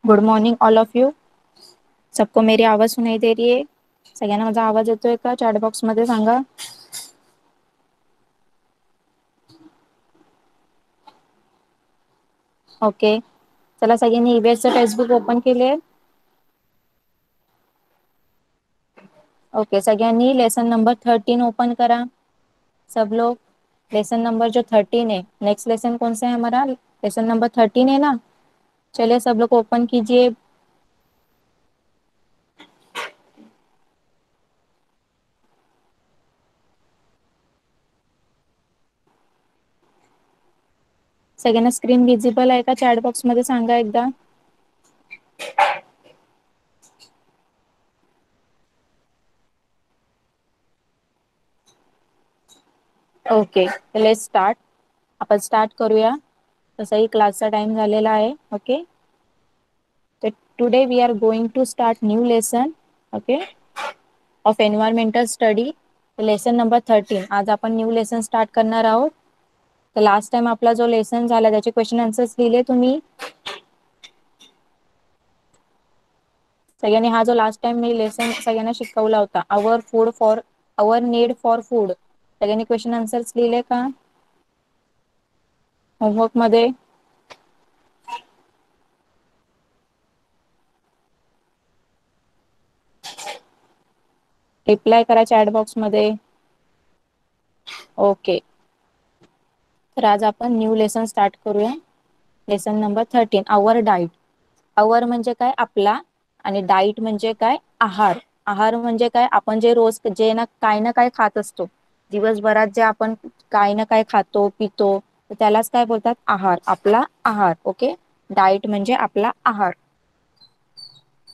Good morning all of you. सबको मेरी आवाज सुनाई दे रही है? सगळ्यांना माझा आवाज येतोय का? चॅट बॉक्स मध्ये सांगा. ओके. चला सगळ्यांनी ईबीएसचं टेक्स्टबुक ओपन केले. ओके. सगळ्यांनी लेसन नंबर 13 ओपन करा. सब लोग लेसन नंबर जो 13 है, नेक्स्ट लेसन कौन सा है हमारा? लेसन नंबर 13 है ना. चलिए सब लोग ओपन कीजिए. सगळ्यांना स्क्रीन विजिबल आहे का? चॅट बॉक्स मध्ये सांगा एकदा. ओके. Let's start. आपण स्टार्ट करूया. तसाही क्लासचा टाइम झालेला आहे. ओके. तर today we are going to start new lesson. Okay. Of environmental study. Lesson number 13. आज आपण न्यू लेसन स्टार्ट करणार आहोत. तर लास्ट टाइम आपला जो लेसन झाला त्याचे क्वेश्चन आन्सर्स लिहिले तुम्ही? सगळ्यांनी हा जो लास्ट टाइम मी लेसन सगळ्यांना शिकवला होता, अवर नीड फॉर फूड, सगळ्यांनी क्वेश्चन आन्सर्स लिहिले का होमवर्क मध्ये? रिप्लाय करा चॅट बॉक्स मध्ये. ओके. तर आज आपण न्यू लेसन स्टार्ट करूया. Lesson number 13 our diet. Our म्हणजे काय? आपला. आणि डाईट म्हणजे काय? आहार. आहार म्हणजे काय? आपण जे रोज जे ना काय खात असतो दिवसभरात, जे आपण काय ना काय खातो पितो, त्यालाच काय बोलतात? आहार. आपला आहार. ओके. डाईट म्हणजे आपला आहार.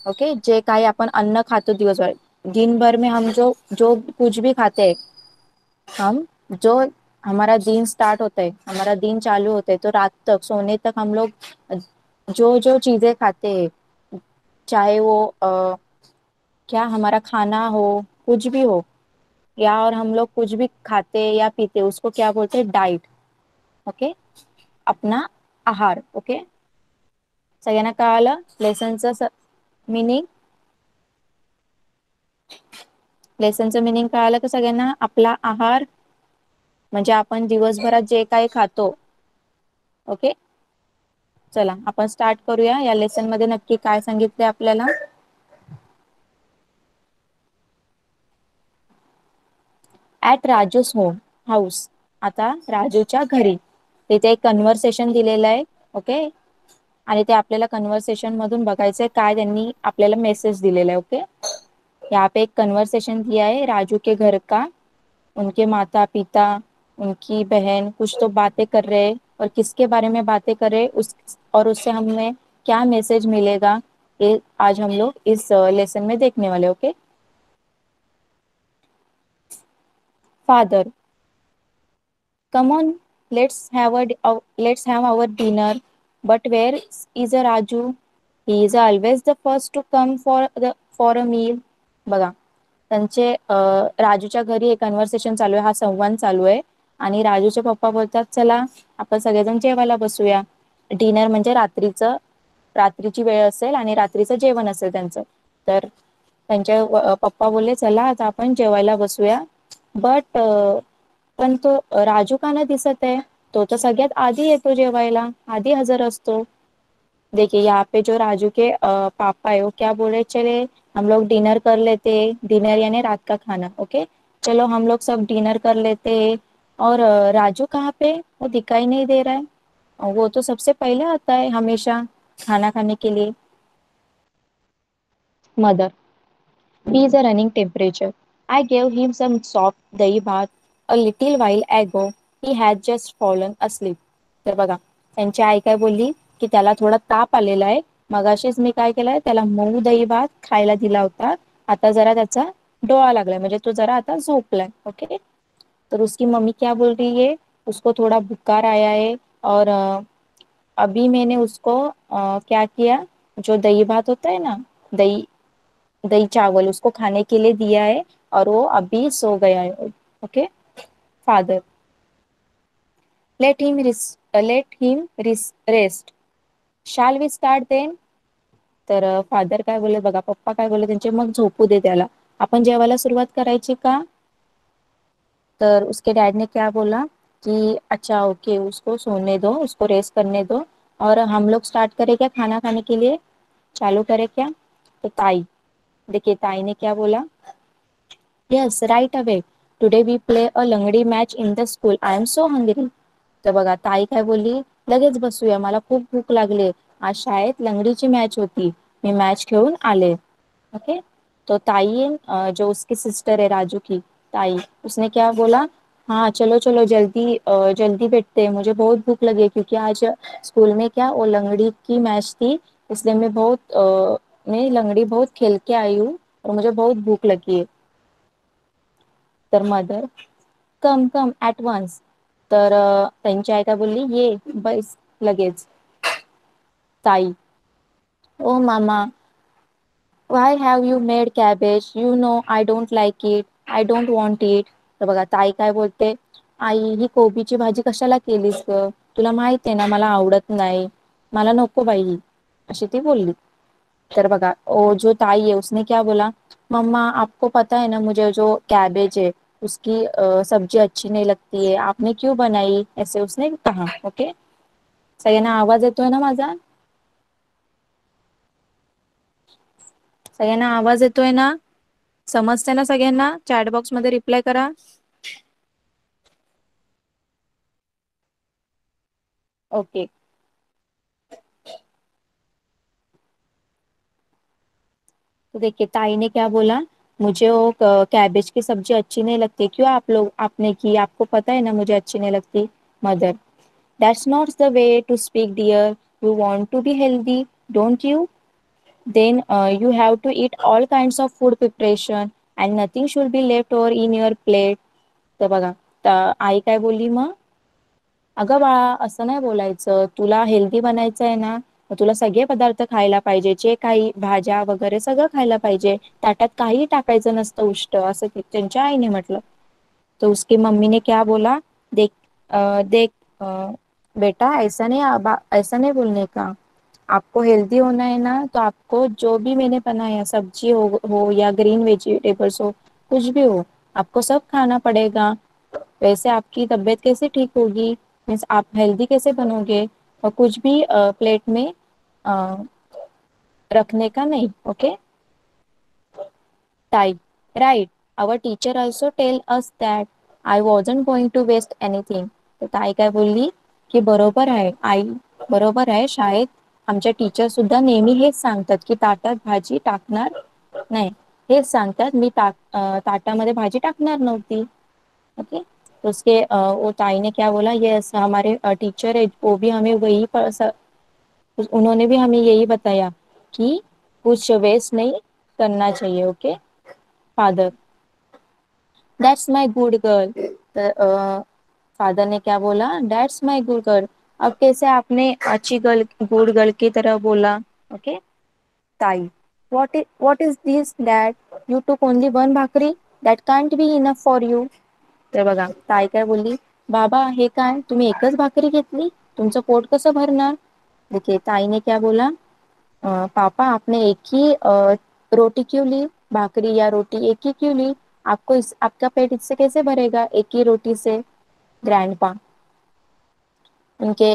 ओके. जे काही आपण अन्न खातो दिवसभर, दिन भर में हम जो कुछ भी खाते हैं, हम जो हमारा दिन स्टार्ट होता है, हमारा दिन चालू होता है, तो रात तक सोने तक हम लोग जो जो चीजें खाते हैं, चाहे वो क्या हमारा खाना हो, कुछ भी हो, या और हम लोग कुछ भी खाते या पीते, उसको क्या बोलते हैं? डाइट. ओके. अपना आहार. ओके. सगळ्यांना कळालं लेसनचं मिनिंग? लेसनचं मिनिंग कळालं का सगळ्यांना? आपला आहार म्हणजे आपण दिवसभरात जे काही खातो. ओके. चला आपण स्टार्ट करूया. या लेसन मध्ये नक्की काय सांगितले आपल्याला? At Raju's home house. आता राजूच्या घरी. तिथे एक कन्व्हर्सेशन दिलेलं आहे. ओके. आणि ते आपल्याला कन्व्हर्सेशन मधून बघायचंय काय त्यांनी आपल्याला मेसेज दिलेला आहे. ओके. यहाँ पे एक कन्वर्सेशन दिया है. राजू के घर का, उनके माता पिता, उनकी बहन कुछ तो बातें कर रहे हैं, और किसके बारे में बातें कर रहे उस और उससे हमें क्या मैसेज मिलेगा, ये आज हम लोग इस लेसन में देखने वाले. Okay. Father, come on, let's have our dinner. But where is a Raju? He is always the first to come for a meal. बघा, त्यांचे राजूच्या घरी एक कन्व्हर्सेशन चालू आहे, हा संवाद चालू आहे. आणि राजूचे पप्पा बोलतात चला आपण सगळेजण जेवायला बसूया. डिनर म्हणजे रात्रीची वेळ असेल आणि रात्रीचं जेवण असेल त्यांचं. तर त्यांचे पप्पा बोलले चला आता आपण जेवायला बसूया. बट पण तो राजू का नाही दिसत आहे? तो तर सगळ्यात आधी येतो जेवायला, आधी हजर असतो. देखिए यहाँ पे जो राजू के पापा है वो क्या बोल रहे, चले हम लोग डिनर कर लेते, डिनर यानी रात का खाना. ओके. चलो हम लोग सब डिनर कर लेते हैं. और राजू कहाँ पे? वो दिखाई नहीं दे रहा है. और वो तो सबसे पहले आता है हमेशा खाना खाने के लिए. Mother, he is a running temperature. I gave him some soft dahi bhat a little while ago. He had just fallen asleep. तर बघा, त्यांची आई काय बोलली की त्याला थोडा ताप आलेला आहे. मगाशीच मी काय केलंय, त्याला मऊ दही भात खायला दिला होता. आता जरा त्याचा डोळा लागलाय, म्हणजे तो जरा आता झोपलाय. ओके. तर उसकी मम्मी क्या बोल रही है, उसको थोड़ा बुखार आया है, और अभी मैंने उसको क्या किया, जो दही भात होता है ना, दही दही चावल उसको खाने के लिए दिया है, और वो अभी सो गया है. Okay. Father, let him rest. Shall we start then? तर फादर काय बोलले बघा, पप्पा काय बोलले त्यांचे, मग झोपू दे त्याला, आपण जेवायला सुरुवात करायची का? तर उसके डैड ने क्या बोला कि अच्छा ओके, उसको सोने दो, उसको रेस्ट करने दो, और हम लोग स्टार्ट करें क्या खाना खाने के लिए, चालू करें क्या? तो ताई, देखिए ताई ने क्या बोला, yes right away, today we play a langdi match in the school, I am so hungry. तर बघा ताई काय बोलली, लगेच बसूया, मला खूप भूक लागली, आज शाळेत लंगडीची मॅच होती, मी मॅच खेळून आले. ओके. तो ताई जो उसकी सिस्टर है राजू की ताई, उसने क्या बोला, हाँ चलो चलो जल्दी जल्दी बैठते हैं, मुझे बहुत भूख लगी है, क्योंकि आज स्कूल में क्या वो लंगड़ी की मैच थी, इसलिए मैं लंगड़ी बहुत खेल के आई हूँ और मुझे बहुत भूख लगी है. तर mother, come come at once. तर त्यांची आई काय बोलली, ये बस लगेच. ताई, ओ मामा, Y have you made cabbage, you know I don't like it, I don't want it. तर बघा ताई काय बोलते, आई ही कोबीची भाजी कशाला केलीस ग, तुला माहित आहे ना मला आवडत नाही, मला नको बाई ही, अशी ती बोलली. तर बघा ओ जो ताई है उसने क्या बोला, मम्मा आपको पता है ना मुझे जो कैबेज है उसकी सब्जी अच्छी नहीं लगती है, आपने क्यों बनाई, ऐसे उसने कहा. ओके. सगळ्यांना आवाज येतोय ना माझा, सगळ्यांना आवाज येतोय ना, समजते ना सगळ्यांना, चॅट बॉक्स मध्ये रिप्लाय करा. ओके. तो देखिए ताई ने क्या बोला, मुझे वो कैबेज की सब्जी अच्छी नहीं लगती, क्यों आप लोग आपने की, आपको पता है ना मुझे अच्छी नहीं लगती. Mother, that's not the way to speak dear, you want to be healthy, don't you, then you have to eat all kinds of food preparation and nothing should be left over in your plate. तर बघा, आई काय बोलली मग, अगं बाळा असं नाही बोलायचं, तुला हेल्दी बनायचं आहे ना, मग तुला सगळे पदार्थ खायला पाहिजे, जे काही भाज्या वगैरे सगळं खायला पाहिजे, ताटात काही टाकायचं नसतं उष्ट, असं त्यांच्या आईने म्हटलं. तो उसकी मम्मी ने क्या बोला, देख देख बेटा ऐसा नहीं ऐसा नहीं बोलने का, आपको हेल्दी होना है ना, तो आपको जो भी मैंने बनाया सब्जी हो या ग्रीन वेजिटेबल्स हो, कुछ भी हो, आपको सब खाना पड़ेगा, वैसे आपकी तबीयत कैसे ठीक होगी, मीन्स आप हेल्दी कैसे बनोगे, और कुछ भी प्लेट में अ, रखने का नहीं. Okay. Type. Right. Our teacher also tell us that I wasn't going to waste anything. तर ताई काय बोलली की बरोबर आहे आई, बरोबर आहे, शाळेत आमच्या टीचर सुद्धा नेहमी हेच सांगतात की ताटात भाजी टाकणार नाही, हेच सांगतात, मी ताटामध्ये भाजी टाकणार नव्हती. ओके. तो उसके वो ताई ने क्या बोला, यस हमारे टीचर है वो भी हमें उन्होंने भी हमें यही बताया कि कुछ वेस्ट नहीं करना चाहिए. Okay. Father, that's my good girl. तर फादर ने क्या बोला, दैट्स माय गुड गर्ल. अब कैसे आपने अच्छी गर्ल गुड गर्ल की तरह बोला. ओके. ताई, what is this dad, you took only one भाकरी, that can't be enough for you. तर बघा ताई काय बोलली, बाबा हे काय तुम्ही एकच भाकरी घेतली, तुमचं पोट कसं भरणार. देखिए ताई ने क्या बोला, पापा आपने एक ही रोटी क्यों ली, भाकरी या रोटी एक ही क्यों ली, आपका पेट इससे कैसे भरेगा एक ही रोटी से. ग्रैंडपा, उनके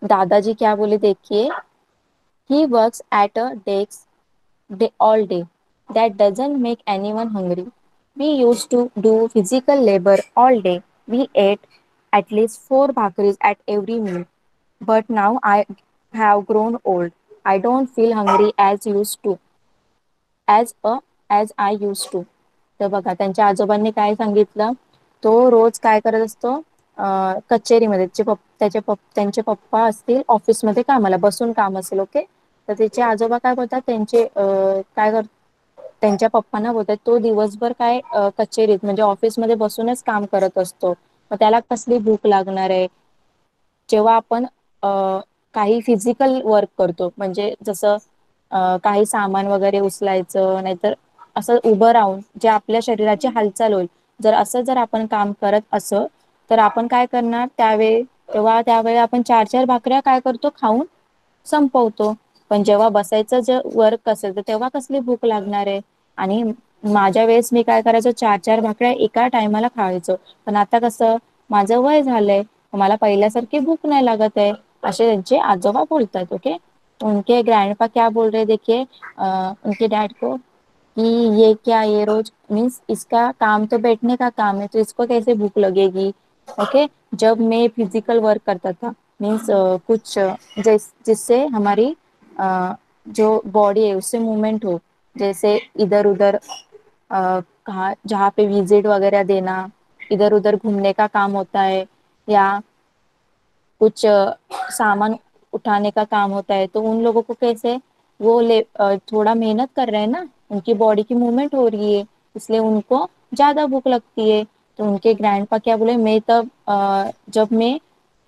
दादाजी क्या बोले देखिए, he works at a desk all day, that doesn't make anyone hungry, we used to do physical labor all day, we ate at least 4 bhakaris at every meal, but now I have grown old, I don't feel hungry as a as I used to. तर बघा त्यांच्या आजोबांनी काय सांगितलं, तो रोज काय करत असतो, कचेरीमध्ये त्यांचे पप्पा असतील ऑफिसमध्ये कामाला, बसून काम असेल. ओके. तर त्याचे आजोबा काय बोलतात, काय कर त्यांच्या पप्पांना बोलतात, तो दिवसभर कचेरीत म्हणजे ऑफिसमध्ये बसूनच काम करत असतो, मग त्याला कसली भूक लागणार आहे. जेव्हा आपण अ, काही फिजिकल वर्क करतो, म्हणजे जसं काही सामान वगैरे उचलायचं, नाहीतर असं उभं राहून जे आपल्या शरीराची हालचाल होईल, जर आपण काम करत असं, तर आपण काय करणार त्यावेळी आपण 4-4 भाकऱ्या काय करतो खाऊन संपवतो. पण जेव्हा बसायचं जे वर्क असेल तर तेव्हा कसली भूक लागणार आहे. आणि माझ्या वेळेस मी काय करायचो, 4-4 भाकऱ्या एका टायमाला खायचो. पण आता कसं, माझं वय झालंय, मला पहिल्यासारखी भूक नाही लागत आहे, असे त्यांचे आजोबा बोलतात. ओके. उनके ग्रैंडपा क्या बोल रहे देखिए, उनके डैड को कि ये क्या, ये रोज मीन्स इसका काम तो बैठने का काम है, तो इसको कैसे भूख लगेगी. ओके. जब मैं फिजिकल वर्क करता था, मीन्स कुछ जिससे हमारी जो बॉडी है उससे मूवमेंट हो, जैसे इधर उधर कहाँ जहाँ पे विजिट वगैरह देना, इधर उधर घूमने का काम होता है, या कुछ सामान उठाने का काम होता है, तो उन लोगों को कैसे वो थोड़ा मेहनत कर रहे हैं ना, उनकी बॉडी की मूवमेंट हो रही है, इसलिए उनको ज्यादा भूख लगती है. तो उनके ग्रैंडपा क्या बोले, मैं तब जब मैं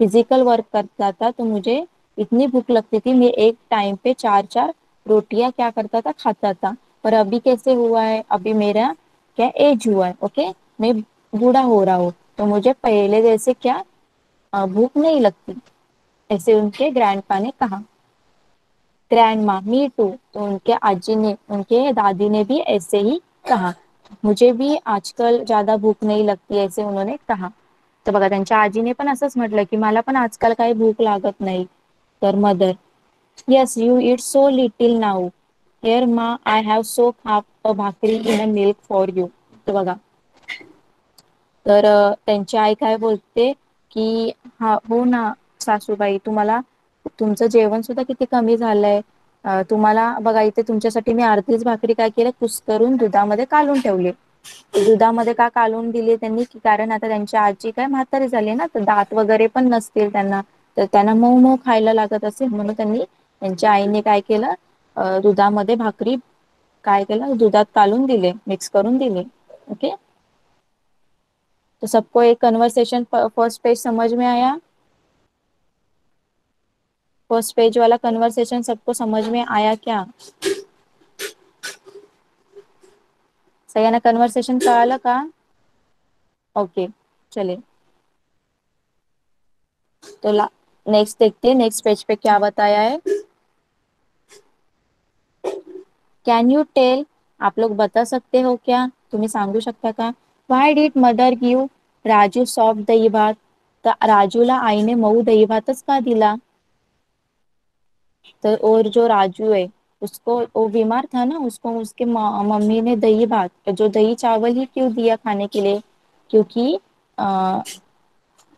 फिजिकल वर्क करता था तो मुझे इतनी भूख लगती थी, मैं एक टाइम पे 4-4 रोटियां क्या करता था, खाता था. पर अभी कैसे हुआ है, अभी मेरा क्या एज हुआ है. ओके. मैं बूढ़ा हो रहा हूँ, तो मुझे पहले जैसे क्या भूख नहीं लगती, ऐसे उनके ग्रैंडपा ने कहा. ग्रैंड मा मी टू, तो उनके आजी ने, उनके दादी ने भी ऐसे ही कहा, मुझे भी आजकल ज्यादा भूक नहीं लगती, ऐसे उन्होंने कहा. तर बघा, त्यांच्या आजीने पण असंच म्हटलं की मला पण आजकाल काही भूक लागत नाही. तर mother, yes you eat so little now, here ma I have so half a bhakri in a milk for you. तर बघा, तर त्यांची आई काय बोलते की हा हो ना सासूबाई, तुम्हाला तुमचं जेवण सुद्धा किती कमी झालंय. तुम्हाला बघा, इथे तुमच्यासाठी मी अर्धीच भाकरी काय केलं, कुस्करून दुधामध्ये कालून ठेवली. दुधामध्ये का कालून दिली त्यांनी, कारण आता त्यांची आजी काय म्हातारी झाली ना, तर दात वगैरे पण नसतील त्यांना, तर त्यांना मऊ मऊ खायला लागत असेल, म्हणून त्यांनी, त्यांच्या आईने काय केलं, दुधामध्ये भाकरी काय केलं, दुधात कालून दिले, मिक्स करून दिले. ओके. तो सबको एक कन्वर्सेशन फर्स्ट पेज समझ में आया. फर्स्ट पेज वाला कन्वर्सेशन सबको समझ में आया क्या. सगळ्यांना कन्वर्सेशन कळालं का. ओके. चलिए, तो नेक्स्ट देखते हैं, नेक्स्ट पेज पे क्या बताया है. कैन यू टेल, आप लोग बता सकते हो क्या, तुम्ही सांगू शकता का. व्हाई did mother give Raju soft दही भात, तर राजूला आईने मऊ दही भातच का दिला. तो और जो राजू है, उसको, वो बीमार था ना, उसको उसके मम्मी ने दही भात, जो दही चावल ही क्यों दिया खाने के लिए, क्योंकि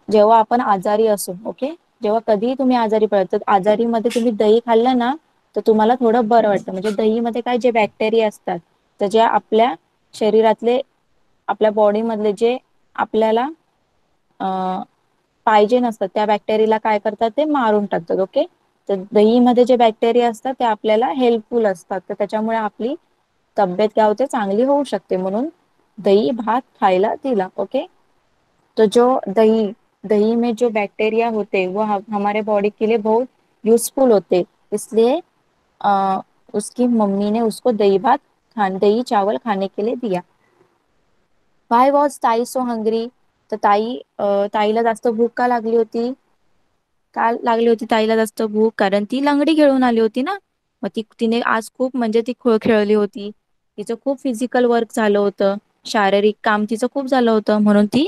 जेव्हा आपण आजारी असो, ओके, जेव्हा कधीही तुम्ही आजारी पडत, तर आजारी मध्ये तुम्ही दही खाल्लं ना, तर तुम्हाला थोडं बरं वाटतं. म्हणजे दही मध्ये काय जे बॅक्टेरिया असतात, तर जे आपल्या शरीरातले, आपल्या बॉडी मधले जे आपल्याला पाहिजे नसतात, त्या बॅक्टेरियाला काय करतात, ते मारून टाकतात. ओके. तर दही मध्ये जे बॅक्टेरिया असतात ते आपल्याला हेल्पफुल असतात, तर त्याच्यामुळे आपली तब्येत काय होते, चांगली होऊ शकते, म्हणून दही भात खायला दिला. ओके. तो जो दही दही में जो बैक्टीरिया होते वो हमारे बॉडी के लिए बहुत यूजफुल होते, इसलिए उसकी मम्मी ने उसको दही चावल खाने के लिए दिया. वाई वॉज ताई सो हंग्री, तर ताईला जास्त भूक का लागली होती. का लागली होती ताईला जास्त भूक, कारण ती लंगडी खेळून आली होती ना. मग तिने आज खूप, म्हणजे ती खेळली होती, तिचं खूप फिजिकल वर्क झालं होतं, शारीरिक काम तिचं खूप झालं होतं, म्हणून ती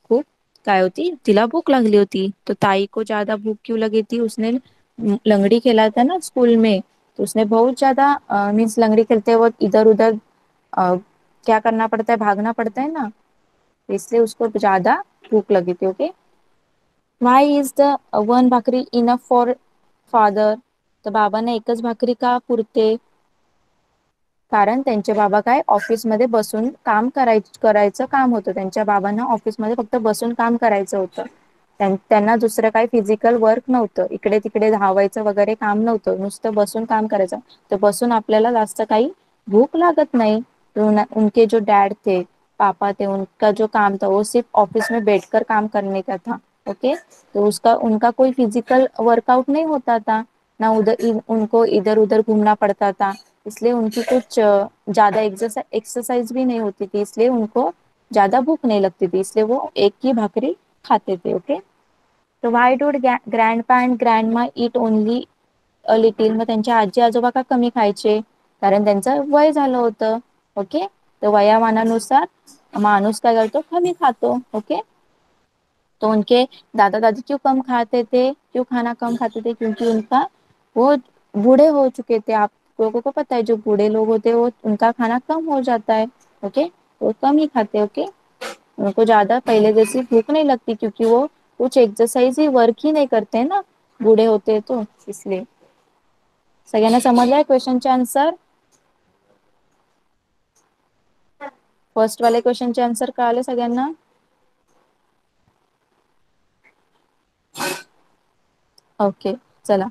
खूप काय होती, तिला भूक लागली होती. तो ताई को ज्यादा भूख क्यों लगी थी, उसने लंगड़ी खेला था ना स्कूल में, तो उसने बहुत ज्यादा मीन्स लंगड़ी खेलते वक्त इधर उधर क्या करना पड़ता है, भागना पड़ता है ना, इसलिए उसको ज्यादा भूक लगी थी. Okay. Why is the one bhakri enough for father, तर बाबांना एकच भाकरी का पुरते, कारण त्यांचे बाबा काय ऑफिसमध्ये बसून काम करायचं काम होतं, त्यांच्या बाबांना ऑफिसमध्ये फक्त बसून काम करायचं होतं. त्यांना दुसरं काही फिजिकल वर्क नव्हतं, इकडे तिकडे धावायचं वगैरे काम नव्हतं, नुसतं बसून काम करायचं. तर बसून आपल्याला जास्त काही भूक लागत नाही. उनके जो डैड थे, पापा थे, उनका जो काम था वो सिर्फ ऑफिस में बैठकर काम करने का था. ओके. तो उसका उनका कोई फिजिकल वर्कआउट नहीं होता था ना, उनको इधर उधर घूमना पड़ता था, इसलिए उनकी कुछ ज्यादा एक्सरसाइज भी नहीं होती थी, इसलिए उनको ज्यादा भूख नहीं लगती थी, इसलिए वो एक ही भाकरी खाते थे. ओके. तो why do grandpa and grandma eat only little, मग त्यांचे आजी आजोबा का कमी खायचे? कारण त्यांचं वय झालं होतं. ओके, तर वयामानानुसार माणूस काय करतो, कमी खातो. ओके, तो उनके दादा दादी क्यों कम खाते थे, क्यों खाना कम खाते थे? क्योंकि उनका वो बूढ़े हो चुके थे। आप लोगों को पता है, जो बूढ़े लोग होते हैं वो उनका खाना कम हो जाता है। ओके, वो कम ही खाते। ओके, उनको ज्यादा पहले जैसी भूख नहीं लगती, क्योंकि वो कुछ एक्सरसाइज ही वर्क ही नहीं करते हैं ना, बूढ़े होते हैं तो इसलिए। सगळ्यांना समजलाय क्वेश्चनचे आन्सर? फर्स्ट वाले क्वेश्चनचे आन्सर कळाले सगळ्यांना? ओके, चला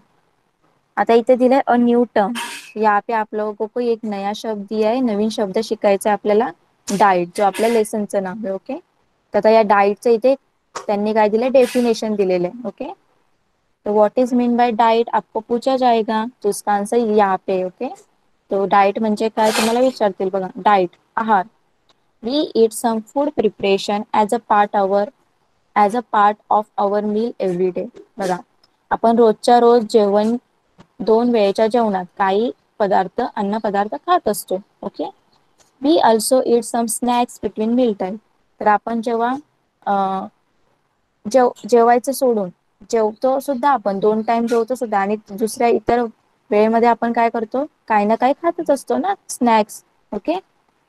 आता इथे दिलंय अ न्यू टर्म। यहाँ पे आप लोगों को एक नया शब्द दिया है, नवीन शब्द शिकायचा आहे आपल्याला, डाएट, जो आपल्या लेसनचं नाव आहे। ओके, तर आता या डाएटचं इथे त्यांनी काय दिलंय, डेफिनेशन दिलेलं आहे। ओके, तो what is mean by diet आपको पूछा जाएगा, तो इसका आंसर यहाँ पे। ओके, तो डाइट म्हणजे काय तुम्हाला विचारतील बघा, डाइट आहार, we eat some food preparation as a part of our meal every day. बघा, आपण रोजच्या रोज जेवण, दोन वेळेच्या जेवणात काही पदार्थ, अन्न पदार्थ खात असतो। Okay, we also eat some snacks between meal time. तर आपण जेव्हा जेवायचं सोडून जेवतो सुद्धा, आपण दोन टाइम जेवतो सुद्धा, आणि दुसऱ्या इतर वेळेमध्ये आपण काय करतो, काही ना काही खातच असतो ना, snacks. Okay,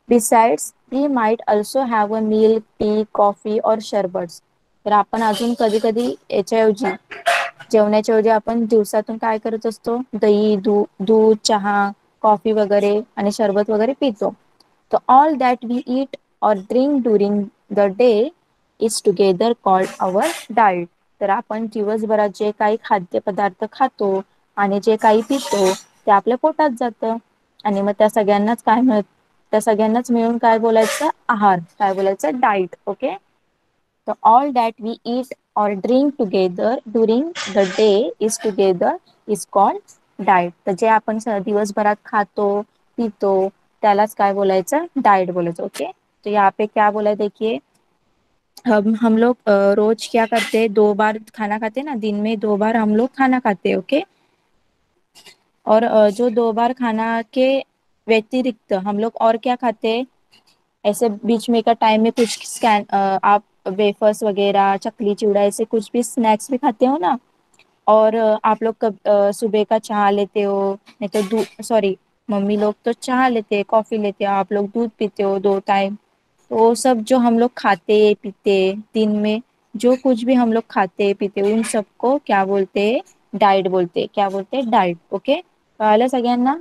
besides we might also have a meal, tea, coffee और शरबट्स। तर आपण अजून कधी कधी याच्याऐवजी, जेवणाच्या ऐवजी आपण दिवसातून काय करत असतो, दही, दूध, चहा, कॉफी वगैरे आणि शरबत वगैरे पितो। तर ऑल दॅट वी ईट और drink during the day is together called our diet. तर आपण दिवसभरात जे काही खाद्यपदार्थ खातो आणि जे काही पितो ते आपल्या पोटात जातं, आणि मग त्या सगळ्यांनाच मिळून काय बोलायचं, आहार, काय बोलायचं, डाएट। ओके, तर ऑल दॅट वी ईट और drink together during the day is called diet. तर जे आपण दिवसभरात खातो पितो त्यालाच काय बोलायचं, डाएट बोलायचं। ओके, तो यहाँ पे क्या बोला है देखिए, हम लोग रोज क्या करते हैं, 2 बार खाना खाते हैं ना, दिन में 2 बार हम लोग खाना खाते हैं। ओके, और जो 2 बार खाना के व्यतिरिक्त हम लोग और क्या खाते हैं, ऐसे बीच में का टाइम में कुछ आप वेफर्स वगैरह, चकली चिवड़ा, ऐसे कुछ भी स्नैक्स भी खाते हो ना। और आप लोग कब सुबह का चाय लेते हो, नहीं तो दूध, सॉरी, मम्मी लोग तो चाय लेते हैं, कॉफी लेते हो, आप लोग दूध पीते हो 2 टाइम। तो वो सब जो हम लोग खाते पीते दिन में, जो कुछ भी हम लोग खाते पीते, उन सबको क्या बोलते हैं, डाइट बोलते हैं। क्या बोलते हैं, डाइट। ओके, कळालं सगळ्यांना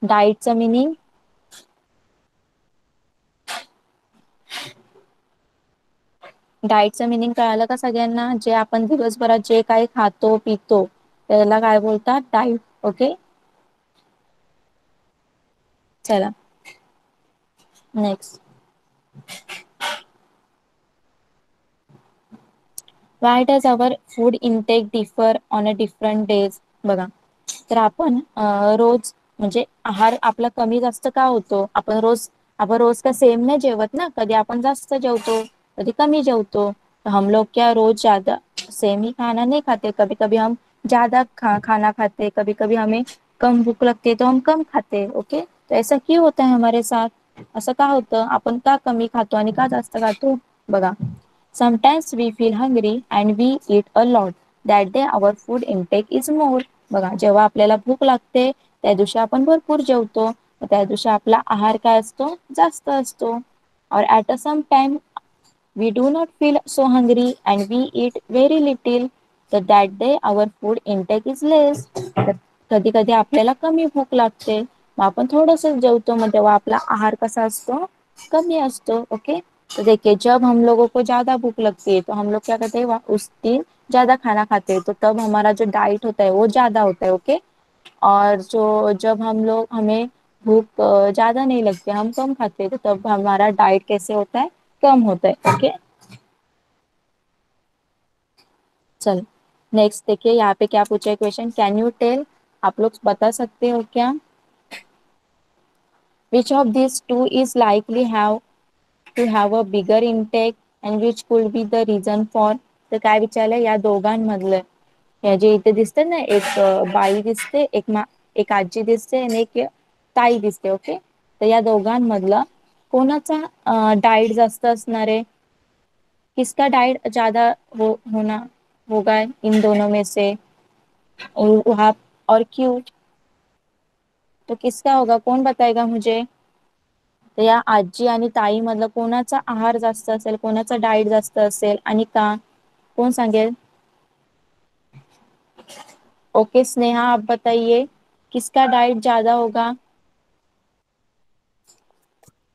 डाइटचं मीनिंग? डाएटचं मीनिंग कळालं का सगळ्यांना? जे आपण दिवसभरात जे काही खातो पितो त्याला काय बोलतात, डाएट। ओके, चला next, Y does our food intake differ on a different days? बघा, तर आपण रोज म्हणजे आहार आपला कमी जास्त का होतो, आपण रोज का सेम नाही जेवत ना, कधी आपण जास्त जेवतो, कधी कमी जेवतो। तो हम लोग क्या रोज ज्यादा सेम ही खाना नहीं खाते, कभी कभी हम ज्यादा खाना खाते, कभी कभी हमें कम भूख लगती है तो हम कम खाते। ओके, तो ऐसा क्यों होता है हमारे साथ, असं का होतं, आपण का कमी खातो आणि का जास्त खातो? बघा, sometimes we feel hungry and we eat a lot, that day our food intake is more. बघा, जेव्हा आपल्याला भूक लागते त्या दिवशी आपण भरपूर जेवतो, त्या दिवशी आपला आहार काय असतो, जास्त असतो। और at a some time we do not feel so hungry and we eat very little, so that day our food intake is less। तर कधी कधी आपल्याला कमी भूक लागते, मग आपण थोडस जेवतो, मग तेव्हा आपला आहार कसा असतो, कमी असतो। ओके, तो देखिए, जब हम लोगों को ज्यादा भूख लगती है तो हम लोग क्या करते हैं, उस दिन ज्यादा खाना खाते हैं, तो तब हमारा जो डाइट होता है वो ज्यादा होता है। ओके, और जो जब हमें भूख ज्यादा नहीं लगती, हम कम खाते हैं, तो तब हमारा डाइट कैसे होता है, कम होता है। ओके, चल नेक्स्ट देखिए, यहाँ पे क्या पूछा है क्वेश्चन, कैन यू टेल, आप लोग बता सकते हो क्या, which of this two is likely have to have a bigger intake and which could be the reason for. तर काय विचारलंय, या दोघांमधलं या जे इथे दिसते ना, एक बाई दिसते, एक आजी दिसते आणि एक ताई दिसते. ओके, तर या दोघांमधलं कोणाचा डाएट जास्त असणार आहे? किसका डाइट ज्यादा होना होगा इन दोनों में से? वहाँ और क्यों? तो किसका होगा, कौन बताएगा मुझे? तर या आजी आणि ताई मधलं कोणाचा आहार जास्त असेल, कोणाचा डाएट जास्त असेल आणि का? कोण सांगेल? ओके स्नेहा, आप बताइए किसका डाइट ज्यादा होगा?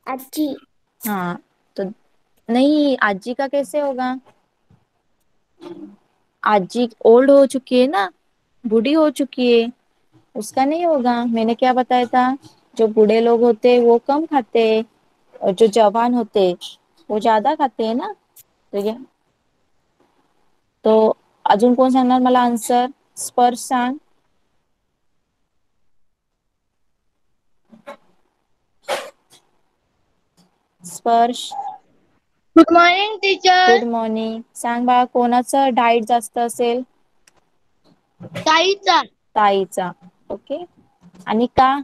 आजी। हाँ, तो नहीं, आजी का कैसे होगा? आजी ओल्ड हो चुकी है ना, बूढ़ी हो चुकी है, उसका नहीं होगा। मैंने क्या बताया था? जो बूढ़े लोग होते वो कम खाते हैं और जो जवान होते वो ज्यादा खाते हैं ना। तो ये तो अजून कोण सांगणार मला आन्सर? स्पर्श सांग. स्पर्श, good morning teacher. Good morning. सांग बा, कोणाचं डाएट जास्त असेल? ताईचा। ताईचा. ओके, आणि का?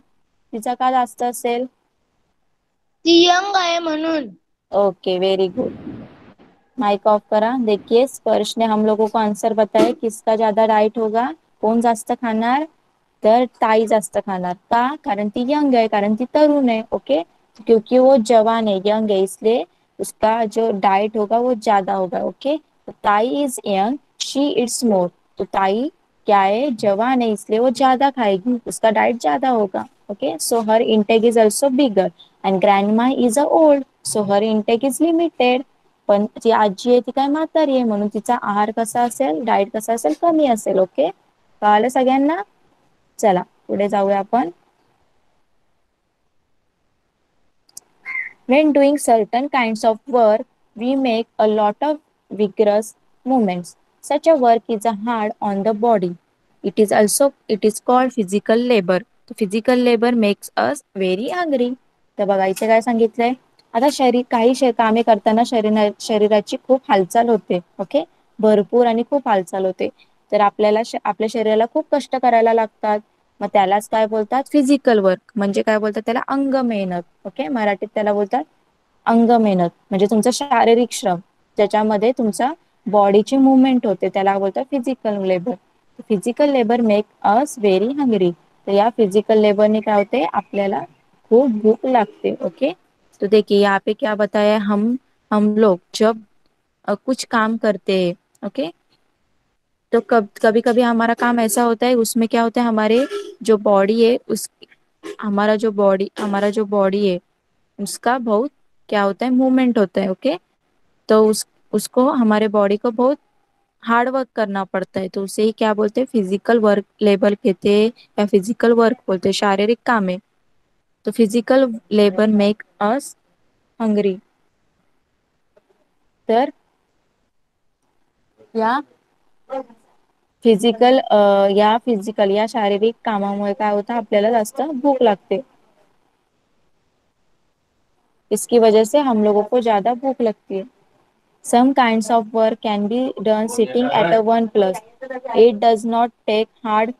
तिचा का जास्त असेल? ती यंग आहे म्हणून। Okay, very good. Mike off करा. देखिए, स्पर्श ने हम लोगों को आंसर बताया किसका ज्यादा डाइट होगा. कोण जास्त खाणार? तर ताई जास्त खाणार. का? कारण ती यंग है, कारण ती तरुण है. ओके, क्योंकि वो जवान है, यंग है, इसलिए उसका जो डाइट होगा वो ज्यादा होगा. ओके, तो ताई is young, she it's more. तो ताई क्या है, जवान है, इसलिए वो ज्यादा खाएगी, उसका डाइट ज्यादा होगा. Okay, so her intake is also bigger. And grandma is a old, so her intake is limited. पण जी आजी आहे ती काय म्हातारी आहे, म्हणून तिचा आहार कसा असेल, डाएट कसा असेल, कमी असेल. ओके, कळालं सगळ्यांना? चला पुढे जाऊया आपण. When doing certain kinds of work, we make a lot of vigorous movements. Such a work is hard on the body. It is called physical labor. Physical labor makes us very hungry. तर बघा इथे काय सांगितलंय. आता काही कामे करताना शरीराची खूप हालचाल होते. ओके, भरपूर आणि खूप हालचाल होते. तर आपल्याला आपल्या शरीराला खूप कष्ट करायला लागतात. मग त्यालाच काय बोलतात? Physical work. म्हणजे काय बोलतात त्याला? अंग मेहनत. ओके, मराठीत त्याला बोलतात अंग मेहनत. म्हणजे तुमचा शारीरिक श्रम, ज्याच्यामध्ये तुमचा बॉडीची मुवमेंट होते, त्याला बोलतात physical labour. Physical labour make us very hungry. तर या फिजिकल लेबरने काय होते, आपल्याला खूप भूक लागते. ओके, तो देखिए यहाँ पे क्या बताया, हम लोग जब कुछ काम करते हैं. ओके, तो कभी कभी हमारा काम ऐसा होता है, उसमें क्या होता है, हमारे जो बॉडी है उस हमारा जो बॉडी है उसका बहुत क्या होता है, मूवमेंट होता है. ओके, तो उसको हमारे बॉडी को बहुत हार्ड वर्क करना पड़ता है, तो उसे ही क्या बोलते हैं, फिजिकल वर्क लेबर कहते हैं, या फिजिकल वर्क बोलते हैं, शारीरिक काम है. तो physical labour make us hungry. तर या फिजिकल या शारीरिक कामामुळे काय होतं, आपल्याला जास्त भूक लागते. इसकी वजह से हम लोगों को ज्यादा भूख लगती है. Some kinds of work can be done sitting at a one plus. It does not take hard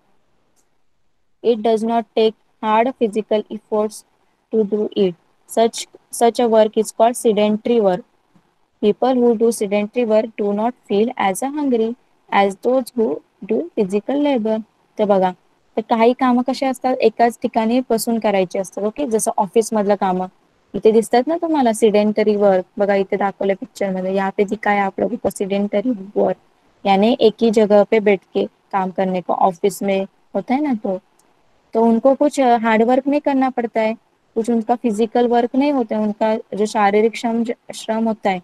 it does not take hard physical efforts to do it. Such a work is called sedentary work. People who do sedentary work do not feel as hungry as those who do physical labor. तर बघा, तर काही कामं कशी असतात, एकाच ठिकाणी बसून करायची असतात. ओके, जसं ऑफिस मधलं कामं इथे दिसतात ना तुम्हाला, सिडेंटरी वर्क. बघा इथे दाखवलं पिक्चर मध्ये, यहाँ पे दिखा है आप लोगों को सिडेंटरी वर्क, यानी एक ही जगह पे बैठ के काम करने को, ऑफिस में होता है ना. तो उनको कुछ हार्ड वर्क नहीं करना पड़ता है, कुछ उनका फिजिकल वर्क नहीं होता है, उनका जो शारीरिक श्रम होता है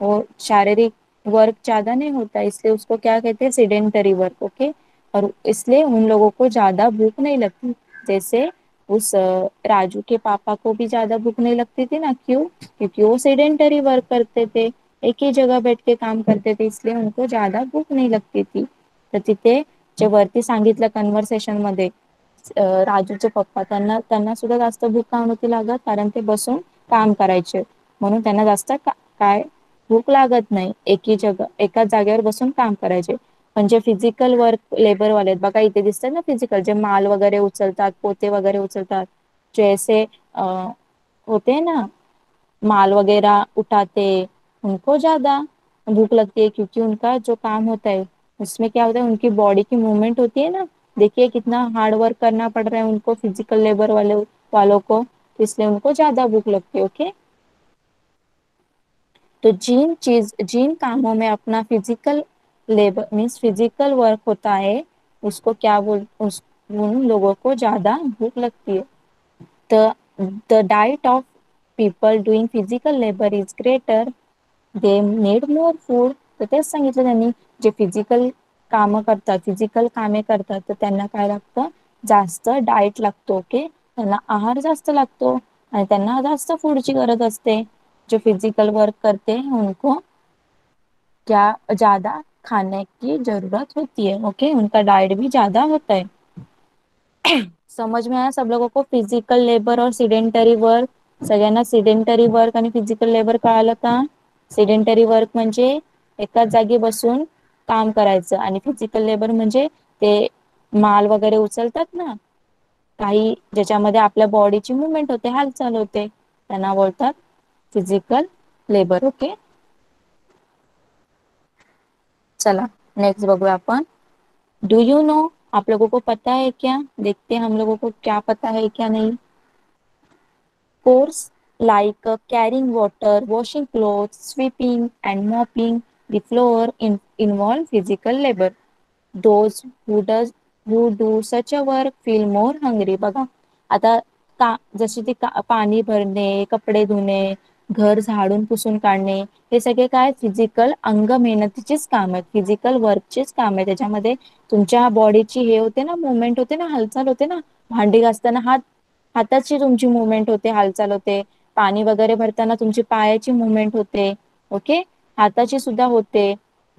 वो शारीरिक वर्क ज्यादा नहीं होता, इसलिए उसको क्या कहते हैं, सेडेंटरी वर्क. ओके, और इसलिए उन लोगों को ज्यादा भूख नहीं लगती. जैसे उस राजू के पापा को भी ज्यादा भूख नहीं लगती थी ना. क्यों? क्योंकि वो सेडेंटरी वर्क करते थे, एक ही जगह बैठ के काम करते थे, इसलिए उनको ज्यादा भूक नहीं लगती थी. तर तिथे जे वरती सांगितलं कन्व्हर्सेशन मध्ये, राजूचे पप्पा, त्यांना त्यांना सुद्धा जास्त भूक का नव्हती लागत, कारण ते बसून काम करायचे, म्हणून त्यांना जास्त काय भूक लागत नाही, एकाच जागेवर बसून काम करायचे. म्हणजे फिजिकल वर्क लेबरवाले आहेत बघा, इथे दिसतात ना फिजिकल, जे माल वगैरे उचलतात, पोते वगैरे उचलतात, जैसे होते हैं ना, माल वगैरह उठाते, उनको ज्यादा भूख लगती है, क्योंकि उनका जो काम होता है उसमें क्या होता है, उनकी बॉडी की मूवमेंट होती है ना। देखिए कितना हार्ड वर्क करना पड़ रहा है उनको, फिजिकल लेबर वालों को, तो इसलिए उनको ज्यादा भूख लगती है। ओके, तो जिन कामों में अपना physical labour means physical work होता है, उसको क्या उन लोगों को ज्यादा भूख लगती है। The the diet of people doing physical labour is greater, they need more food. तर तेच सांगितलं त्यांनी, जे फिजिकल कामे करतात, तर त्यांना काय लागतं, जास्त डाएट लागतो. ओके, त्यांना आहार जास्त लागतो आणि त्यांना जास्त फूडची गरज असते. जो फिजिकल वर्क करते हैं उनको क्या ज्यादा खाने की जरूरत होती है. ओके, उनका डाइट भी ज्यादा होता है. समझ में आया सब लोगों को, फिजिकल लेबर और सिडेंटरी वर्क. सगळ्यांना सिडेंटरी वर्क आणि फिजिकल लेबर कळालं का? सिडेंटरी वर्क म्हणजे एकाच जागी बसून काम करायचं, आणि फिजिकल लेबर म्हणजे ते माल वगैरे उचलतात ना, काही ज्याच्यामध्ये आपल्या बॉडीची मुवमेंट होते, हालचाल होते, त्यांना बोलतात फिजिकल लेबर. ओके, चला नेक्स्ट बघूया आपण. डू यू नो, आप लोगों को पता है क्या, देखते हैं हम लोगों को क्या पता है क्या नहीं. Chores like carrying water, washing clothes, sweeping, and mopping the floor involve physical labor. Those who do such a work feel more hungry. बघा आता, जशी ती पाणी भरणे, कपडे धुणे, घर झाडून पुसून काढणे, हे सगळे काय फिजिकल अंग मेहनतीचीच काम आहेत, फिजिकल वर्कचीच काम आहे. त्याच्यामध्ये तुमच्या बॉडीची हे होते ना, मुवमेंट होते ना, हालचाल होते ना. भांडी घासताना हाताची तुमची मुवमेंट होते, हालचाल होते. पाणी वगैरे भरताना तुमची पायाची मुवमेंट होते. ओके, हाताची सुद्धा होते.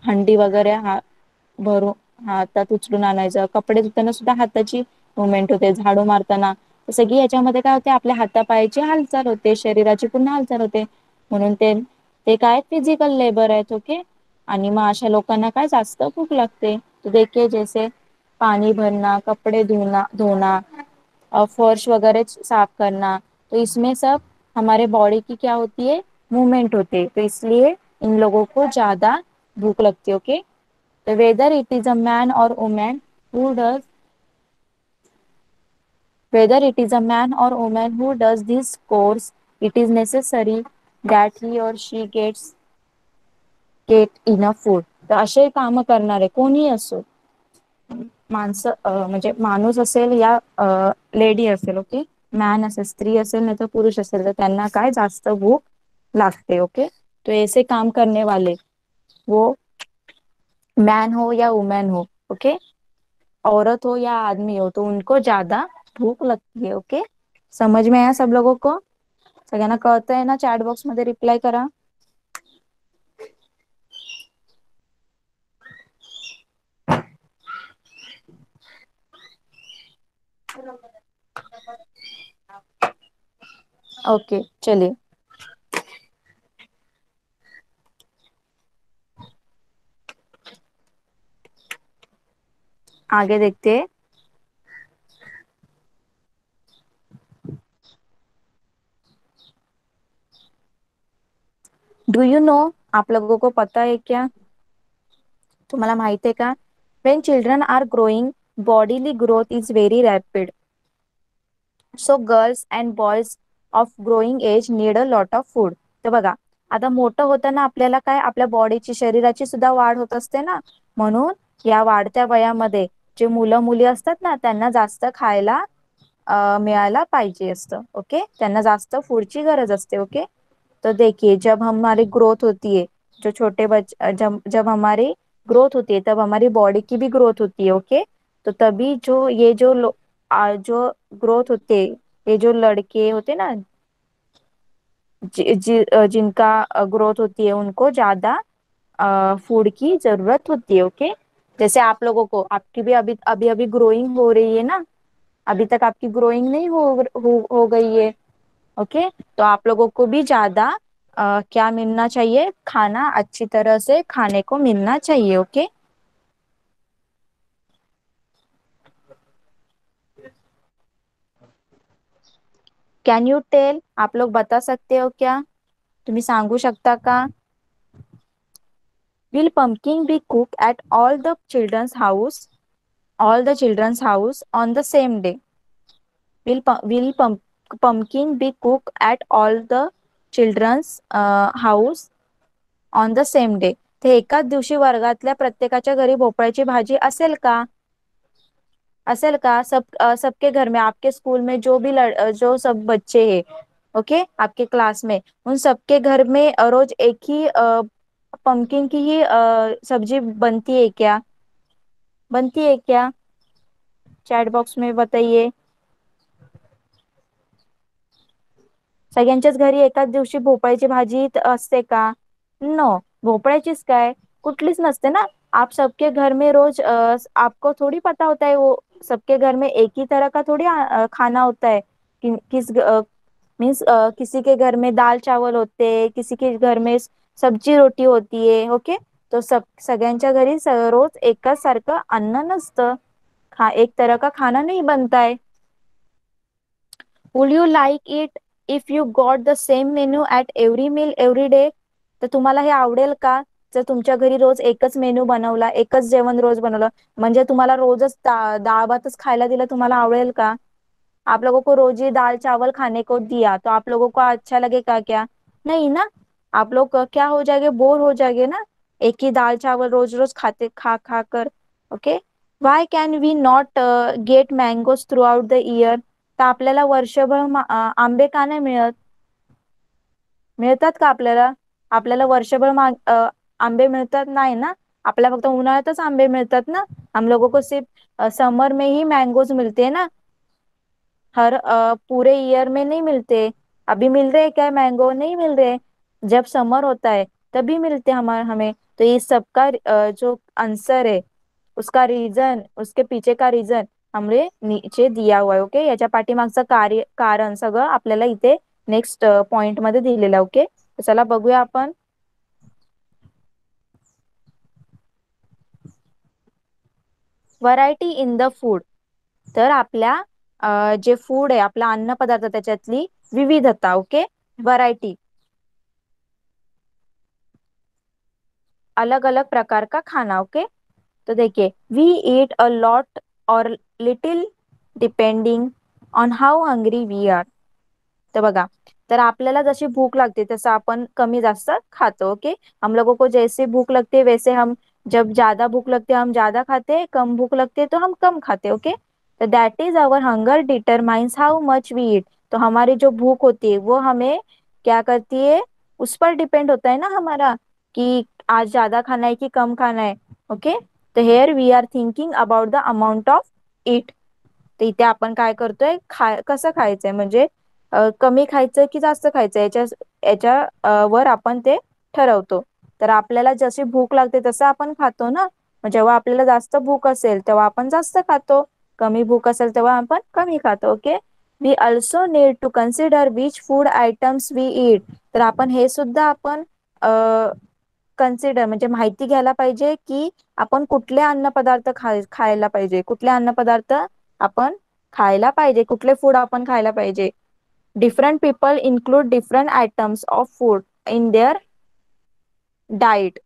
हंडी वगैरे भरून हातात उचलून आणायचं, कपडे धुताना सुद्धा हाताची मुवमेंट होते, झाडू मारताना. सगळी याच्यामध्ये काय होते, आपल्या हातापायाची हालचाल होते, शरीराची पुन्हा हालचाल होते. म्हणून ते काय फिजिकल लेबर आहेत. ओके, आणि मग अशा लोकांना काय जास्त भूक लागते. तो देखिए जैसे पानी भरना, कपड़े धोना, फर्श वगैरह साफ करना, तो इसमें सब हमारे बॉडी की क्या होती है, मूवमेंट होती है, तो इसलिए इन लोगों को ज्यादा भूख लगती है. ओके, तो whether it is a man और women who does whether it is a man or woman who does this course, it is necessary that he or she get enough food. तर असे काम करणारे कोणी असो, माणसं म्हणजे माणूस असेल या लेडी असेल, ओके, मॅन असेल, स्त्री असेल, नाही तर पुरुष असेल, तर त्यांना काय जास्त भूक लागते. ओके, तो ऐसे काम करने वाले, वो मैन हो या वुमेन हो, ओके, औरत हो या आदमी हो, तो उनको ज्यादा भूक लगती है. ओके, समझ में आया सब लोगों को? सगळ्यांना कळतंय ना? चॅट बॉक्स मध्ये रिप्लाय करा. ओके, चलिए आगे देखते हैं. डू यू नो, आप लोगों को पता है क्या, तुम्हाला माहित आहे का? When children are growing, bodily growth is very rapid, so girls and boys of growing age need a lot of food. तर बघा, आता मोठं होताना आपल्याला काय, आपल्या बॉडीची शरीराची सुद्धा वाढ होत असते ना, म्हणून या वाढत्या वयामध्ये जे मुलं मुली असतात ना, त्यांना जास्त खायला मिळायला पाहिजे असतं. ओके, त्यांना जास्त फूडची गरज असते. ओके, तो देखिए जब हमारी ग्रोथ होती है, जो छोटे जब हमारी ग्रोथ होती है, तब हमारी बॉडी की भी ग्रोथ होती है. ओके, तो तभी जो ग्रोथ होते, ये जो लड़के होते ना, जिनका ग्रोथ होती है, उनको ज्यादा फूड की जरूरत होती है. ओके, जैसे आप लोगों को, आपकी भी अभी अभी अभी ग्रोइंग हो रही है ना, अभी तक आपकी ग्रोइंग नहीं हो गई है. ओके, तो आप लोगों को भी ज्यादा क्या मिलना चाहिए, खाना अच्छी तरह से खाने को मिलना चाहिए. ओके, कैन यू टेल, आप लोग बता सकते हो क्या? तुम्ही सांगू शकता का? Will pumpkin be cook at all the children's house on the same day? Pumpkin be cooked at all the children's house on the same day? ते एकाच दिवशी वर्गातल्या प्रत्येकाच्या घरी भोपळ्याची भाजी असेल का? असेल का? सबके घर में, आपके स्कूल में जो सब बच्चे हैं, ओके, आपके क्लास में, उन सबके घर में रोज एक ही पंपकिन की ही सब्जी बनती है क्या? बनती है क्या? चैट बॉक्स में बताइए. सगळ्यांच्याच घरी एकाच दिवशी भोपळ्याची भाजी असते का? नो. भोपळ्याचीच काय, कुठलीच नसते ना. आप सबके घर में रोज आपको थोड़ी पता होता है वो सबके घर में एक ही तरह का थोड़ी खाना होता है. किस मीन्स किसी के घर में दाल चावल होते, किसी के घर में सब्जी रोटी होती है. ओके, तो सगळ्यांच्या घरी रोज एकाच सारखं अन्न नसतं. एक तरह का खाना नहीं बनता है. Would you like it if you got the same menu at every meal every day? तर तुम्हाला हे आवडेल का जर तुमच्या घरी रोज एकच मेनू बनवला, एकच जेवण रोज बनवलं, म्हणजे तुम्हाला रोजच डाळ भातच खायला दिलं, तुम्हाला आवडेल का? आप लोगों को रोज ही दाल चावल खाने को दिया तो आप लोगों को अच्छा लगेगा क्या? नहीं ना. आप लोग क्या हो जाएंगे, बोर हो जाएंगे ना, एक ही दाल चावल रोज रोज खाते खा खा कर. Okay. Why can we not get mangoes throughout the year? तर आपल्याला वर्षभर आंबे का नाही मिळत? मिळतात का आपल्याला? आपल्याला वर्षभर आंबे मिळतात नाही ना. आपल्याला फक्त उन्हाळ्यातच आंबे मिळतात ना. हम लोगों को सिर्फ समर में ही मैंगोज मिलते हैं ना. हर पूरे ईयर में नहीं मिलते. अभी मिल रहे क्या मैंगो? नहीं मिल रहे. जब समर होता है तभी मिलते हमारे हमें. तो ये सबका जो आंसर है, उसका रीजन, उसके पीछे का रीजन हमने नीचे दिया हुआ आहे. ओके, याच्या पाठीमागचं कारण सगळं आपल्याला इथे नेक्स्ट पॉइंट मध्ये दिलेलं आहे. ओके, चला बघूया आपण. Variety in the food. तर आपल्या जे फूड आहे, आपला अन्न पदार्थ, त्याच्यातली विविधता. ओके, व्हरायटी, अलग अलग प्रकार का खाना. ओके, तो देखिए, वी ईट अ लॉट और little depending on how hungry we are. तर बघा, तर आपल्याला जशी भूक लागते तसं आपण कमी जास्त खातो. ओके, हम लोगों को जैसे भूक लगती है वैसे हम, जब ज्यादा भूक लगती है हम ज्यादा खाते, कम भूक लगती है तो हम कम खाते. ओके, तो that is our hunger determines how much we eat. तो हमारी जो भूख होती है वो हमें क्या करती है, उस पर डिपेंड होता है ना हमारा, कि आज ज्यादा खाना है कि कम खाना है. ओके, तो here we are thinking about the amount of it. तर इथे आपण काय करतोय, कसं खायचंय, म्हणजे कमी खायचं की जास्त खायचं, वर आपण ते ठरवतो. तर आपल्याला जशी भूक लागते तसं आपण खातो ना. मग जेव्हा आपल्याला जास्त भूक असेल तेव्हा आपण जास्त खातो, कमी भूक असेल तेव्हा आपण कमी खातो. Okay, we also need to consider which food items we eat. तर आपण हे सुद्धा आपण कन्सिडर म्हणजे माहिती घ्यायला पाहिजे की आपण कुठले अन्न पदार्थ खायला पाहिजे, कुठले अन्न पदार्थ आपण खायला पाहिजे, कुठले फूड आपण खायला पाहिजे. Different people include different items of food in their diet.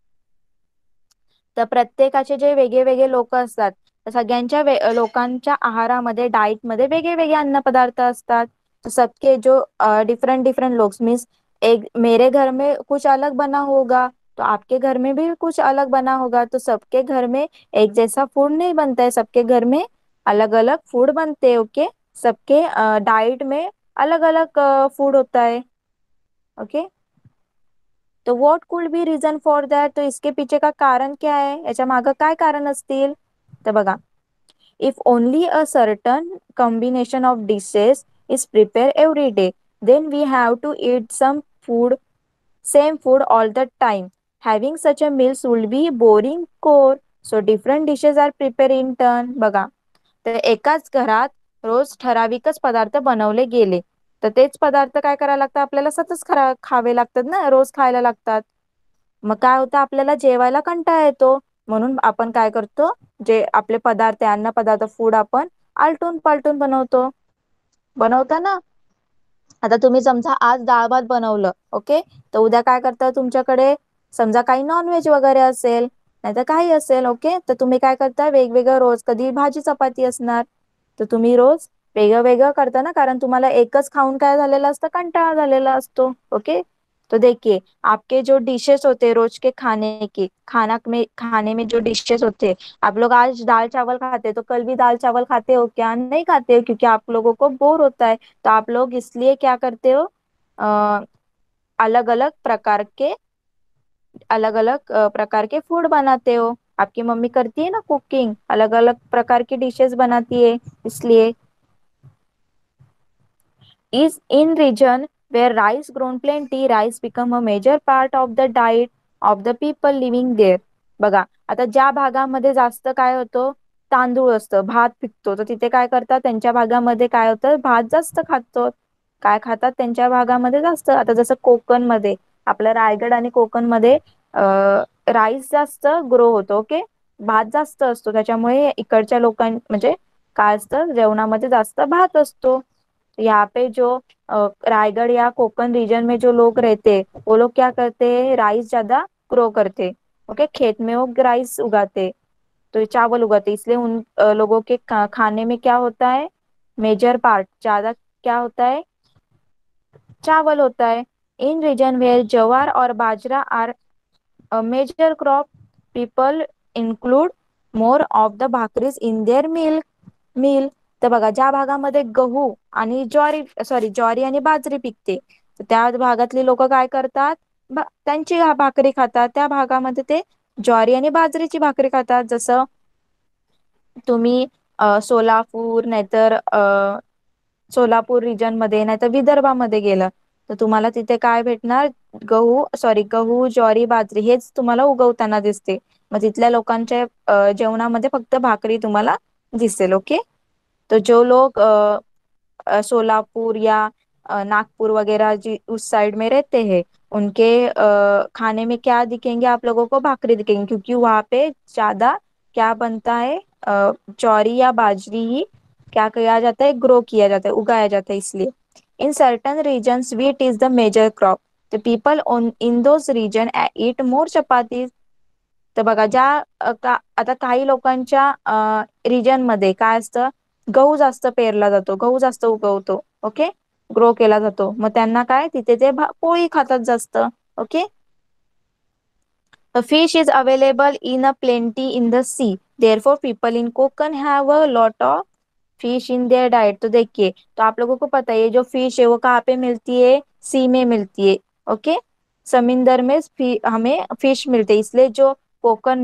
तर प्रत्येकाचे जे वेगळे वेगळे लोक असतात, सगळ्यांच्या लोकांच्या आहारामध्ये, डाईट मध्ये वेगळे वेगळे अन्न पदार्थ असतात. तो सबके जो डिफरेंट डिफरेंट लोग मीन्स, एक मेरे घर में कुछ अलग बना होगा तो आपके घर में भी कुछ अलग बना होगा. तो सबके घर में एक जैसा फूड नहीं बनता है, सबके घर में अलग अलग फूड बनते हैं. ओके, सबके डाइट में अलग अलग फूड होता है. ओके, तो what could be reason for that. तो इसके पीछे का कारण क्या है, याच्या मागं काय कारण असतील. तर बघा, if only a certain combination of dishes is prepare every day, then we have to eat some food, same food all the time. Having such a meals will be boring core. So different dishes are prepare in turn. बघा, तर एकाच घरात रोज ठराविकच पदार्थ बनवले गेले तर तेच पदार्थ काय करायला लागतात, आपल्याला सतत खावे लागतात ना, रोज खायला लागतात. मग काय होतं, आपल्याला जेवायला कंटाळा येतो. म्हणून आपण काय करतो, जे आपले पदार्थ, अन्न पदार्थ, फूड आपण आलटून पालटून बनवतो. बनवता ना. आता तुम्ही समजा आज डाळ भात बनवलं, ओके, तर उद्या काय करता तुमच्याकडे, समजा काही नॉनव्हेज वगैरे असेल, नाहीतर काही असेल, ओके, तर तुम्ही काय करता वेगवेगळं रोज, कधी भाजी चपाती असणार, तर तुम्ही रोज वेगळं वेगळं करता ना, कारण तुम्हाला एकच खाऊन काय झालेलं असतं, कंटाळा झालेला असतो, ओके। तो देखिए आपके जो डिशेस होते रोज के खाने में जो डिशेस होते, आप लोग आज दाल चावल खाते तो कल भी दाल चावल खाते हो क्या? नहीं खाते हो, क्योंकि आप लोगों को बोर होता है। तो आप लोग इसलिए क्या करते हो, अलग अलग प्रकार के प्रकार के फूड बनाते हो। आपकी मम्मी करती है ना कुकिंग, अलग अलग प्रकार की डिशेस बनाती है, इसलिए। Is in region where rice grown plenty, rice become a major part of the diet of the people living there. बघा आता ज्या भागामध्ये जास्त काय होतं, तांदूळ असतं, भात पिकतो, तर तिथे काय करतात, त्यांच्या भागामध्ये काय होतं, भात जास्त खातो, काय खातात त्यांच्या भागामध्ये जास्त। आता जसं कोकणमध्ये, आपलं रायगड आणि कोकणमध्ये राईस जास्त ग्रो होतो, ओके, भात जास्त असतो, त्याच्यामुळे इकडच्या म्हणजे काय असतं, जेवणामध्ये जास्त भात असतो। यहाँ पे जो रायगढ़ या कोकण रीजन में जो लोग रहते, वो लोग क्या करते हैं, राइस ज्यादा ग्रो करते, ओके, खेत में वो राइस उगाते, तो ये चावल उगाते, इसलिए उन लोगों के खाने में क्या होता है, मेजर पार्ट ज्यादा क्या होता है, चावल होता है। इन रीजन वेयर ज्वार और bajra are major crop, people include more of the bhakris in their meal. तर बघा ज्या भागामध्ये गहू आणि ज्वारी आणि बाजरी पिकते, तर त्या भागातली लोक काय करतात, त्यांची भाकरी खातात, त्या भागामध्ये ते ज्वारी आणि बाजरीची भाकरी खातात। जसं तुम्ही सोलापूर नाहीतर सोलापूर रिजन मध्ये नाहीतर विदर्भामध्ये गेलं, तर तुम्हाला तिथे काय भेटणार, गहू ज्वारी बाजरी हेच तुम्हाला उगवताना दिसते, मग तिथल्या लोकांच्या जेवणामध्ये फक्त भाकरी तुम्हाला दिसेल, ओके। तो जो लोग सोलापुर या नागपुर वगैरह जी उस साइड में रहते हैं, उनके खाने में क्या दिखेंगे आप लोगों को, भाकरी दिखेंगे, क्योंकि वहाँ पे ज्यादा क्या बनता है, चौरी या बाजरी ही क्या किया जाता है, ग्रो किया जाता है, उगाया जाता है, इसलिए। In certain reasons wheat is the major crop, the people on in those region eat more चपाती। तर बघा ज्या आता काही लोकांच्या रिजन मध्ये काय असतं, गहू जास्त पेरला जातो, गहू जास्त उगवतो, ओके, ग्रो केला जातो, मग त्यांना काय तिथे ते पोळी खातात जास्त, okay. Fish is available in a plenty in the sea, therefore people in Konkan have a lot of fish in their diet. तो देखिए, तो आप लोगों को पता है ये जो फिश है वो कहाँ पे मिलती है, सी में मिलती है, ओके, समुंदर में हमें फिश मिलते हैं, इसलिए जो कोकण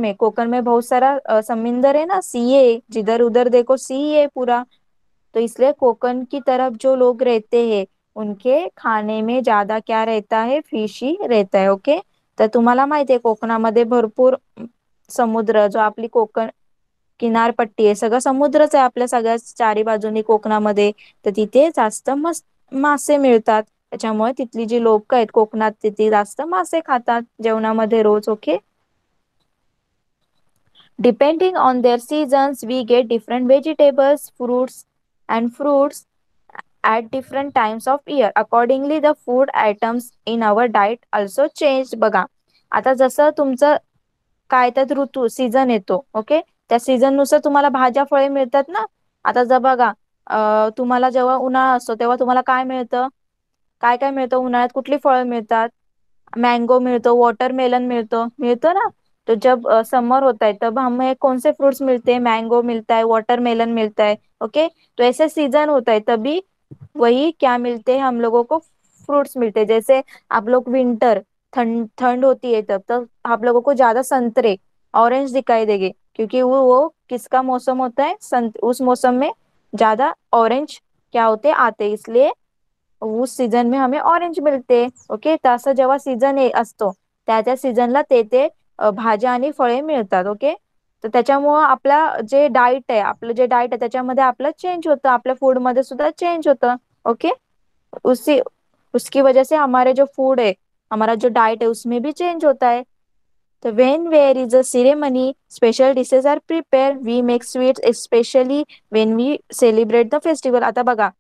में बहुत सारा समुंदर है ना, सी है, जिधर उधर देखो सी है पूरा, तो इसलिए कोकण की तरफ जो लोग रहते हैं, उनके खाने में ज्यादा क्या रहता है, फिश ही रहता है, ओके। तर तुम्हाला माहिती आहे कोकणामध्ये भरपूर समुद्र, जो आपली कोकण किनारपट्टी आहे, सगळं समुद्रच आहे आपल्या सगळ्या चारी बाजूनी कोकणामध्ये, तर तिथे जास्त मस्त मासे मिळतात, त्याच्यामुळे तिथली जी लोक आहेत कोकणात, तिथे जास्त मासे खातात जेवणामध्ये रोज, okay. Depending on their seasons, we get different vegetables, fruits at different times of year. Accordingly, the food items in our diet also change. बघा आता जसं तुमचं काय त्यात ऋतू सीझन येतो, ओके, त्या सीझन नुसार तुम्हाला भाज्या फळे मिळतात ना। आता जर बघा तुम्हाला जेव्हा उन्हाळा असतो तेव्हा तुम्हाला काय मिळतं, काय काय मिळतं उन्हाळ्यात, कुठली फळं मिळतात, मैंगो मिलतो, वाटरमेलन मिलतो ना। तो जब समर होता है तब हमें कौन से फ्रूट्स मिलते हैं, मैंगो मिलता है, वाटरमेलन मिलता है, ओके। तो ऐसे सीजन होता है तभी वही क्या मिलते हैं हम लोगों को, फ्रूट्स मिलते हैं। जैसे आप लोग विंटर, ठंड ठंड होती है तब तब आप लोगों को ज्यादा संतरे, ऑरेंज दिखाई देंगे, क्योंकि वो किसका मौसम होता है, उस मौसम में ज्यादा ऑरेंज क्या होते आते, इसलिए उस सीझन में हमें ऑरेंज मिळते, ओके। तर असं जेव्हा सीझन असतो त्या त्या सीझनला ते भाज्या आणि फळे मिळतात, ओके। तर त्याच्यामुळं आपलं जे डाईट आहे त्याच्यामध्ये आपलं चेंज होतं, आपल्या फूड मध्ये सुद्धा चेंज होतं, ओके। उसी उसकी वजह से हमारे जो फूड है, हमारा जो डाइट है उसमें भी चेंज होता है। तो when where is a ceremony, special dishes are prepare, we make sweets specially when we celebrate the festival. आता बघा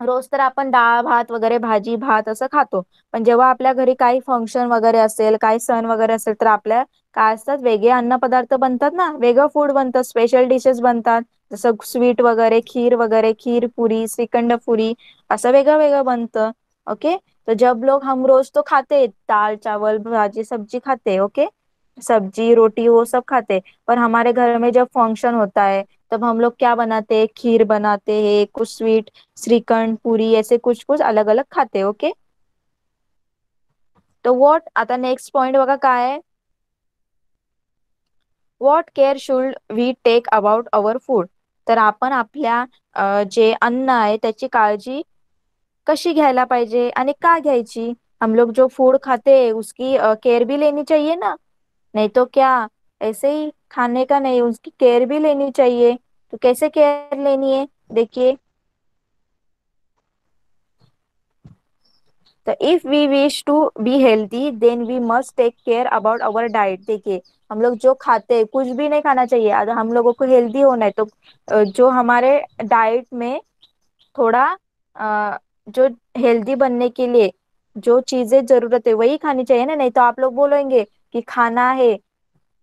रोज तर आपण डाळ भात वगैरे भाजी भात असं खातो. पण जेव्हा आपल्या घरी काही फंक्शन वगैरे असेल, काही सण वगैरे असेल, तर आपल्या काय असतात, वेगळे अन्न पदार्थ बनतात ना, वेगळं फूड बनतं, स्पेशल डिशेस बनतात. जसं स्वीट वगैरे, खीर वगैरे, खीर पुरी, श्रीखंड पुरी, असं वेगळं वेगळं बनतं. ओके. तो जब लोग हम रोज तो खाते, दाल चावल भाजी सब्जी खाते. ओके, सब्जी रोटी वो सब खाते। पर हमारे घर में जब फंक्शन होता है, तब हम लोग क्या बनाते हैं, खीर बनाते हैं, कुछ स्वीट, श्रीखंड पुरी, ऐसे कुछ कुछ अलग अलग खाते हैं। ओके, तो व्हॉट आता नेक्स्ट पॉइंट बघा काय आहे, what care should we take about our food. तर आपण आपल्या जे अन्न आहे त्याची काळजी कशी घ्यायला पाहिजे आणि का घ्यायची. हम लोग जो फूड खाते हैं उसकी केयर भी लेनी चाहिए ना, नहीं तो क्या ऐसे ही खाने का नहीं, उसकी केयर भी लेनी चाहिए। तो कैसे केयर लेनी है, देखिए। तो if we wish to be healthy then we must take care about our diet. देखिए, हम लोग जो खाते हैं कुछ भी नहीं खाना चाहिए, अगर हम लोगों को हेल्दी होना है तो जो हमारे डाइट में थोड़ा जो हेल्दी बनने के लिए जो चीजें जरूरत है वही खानी चाहिए ना। नहीं तो आप लोग बोलेंगे कि खाना है,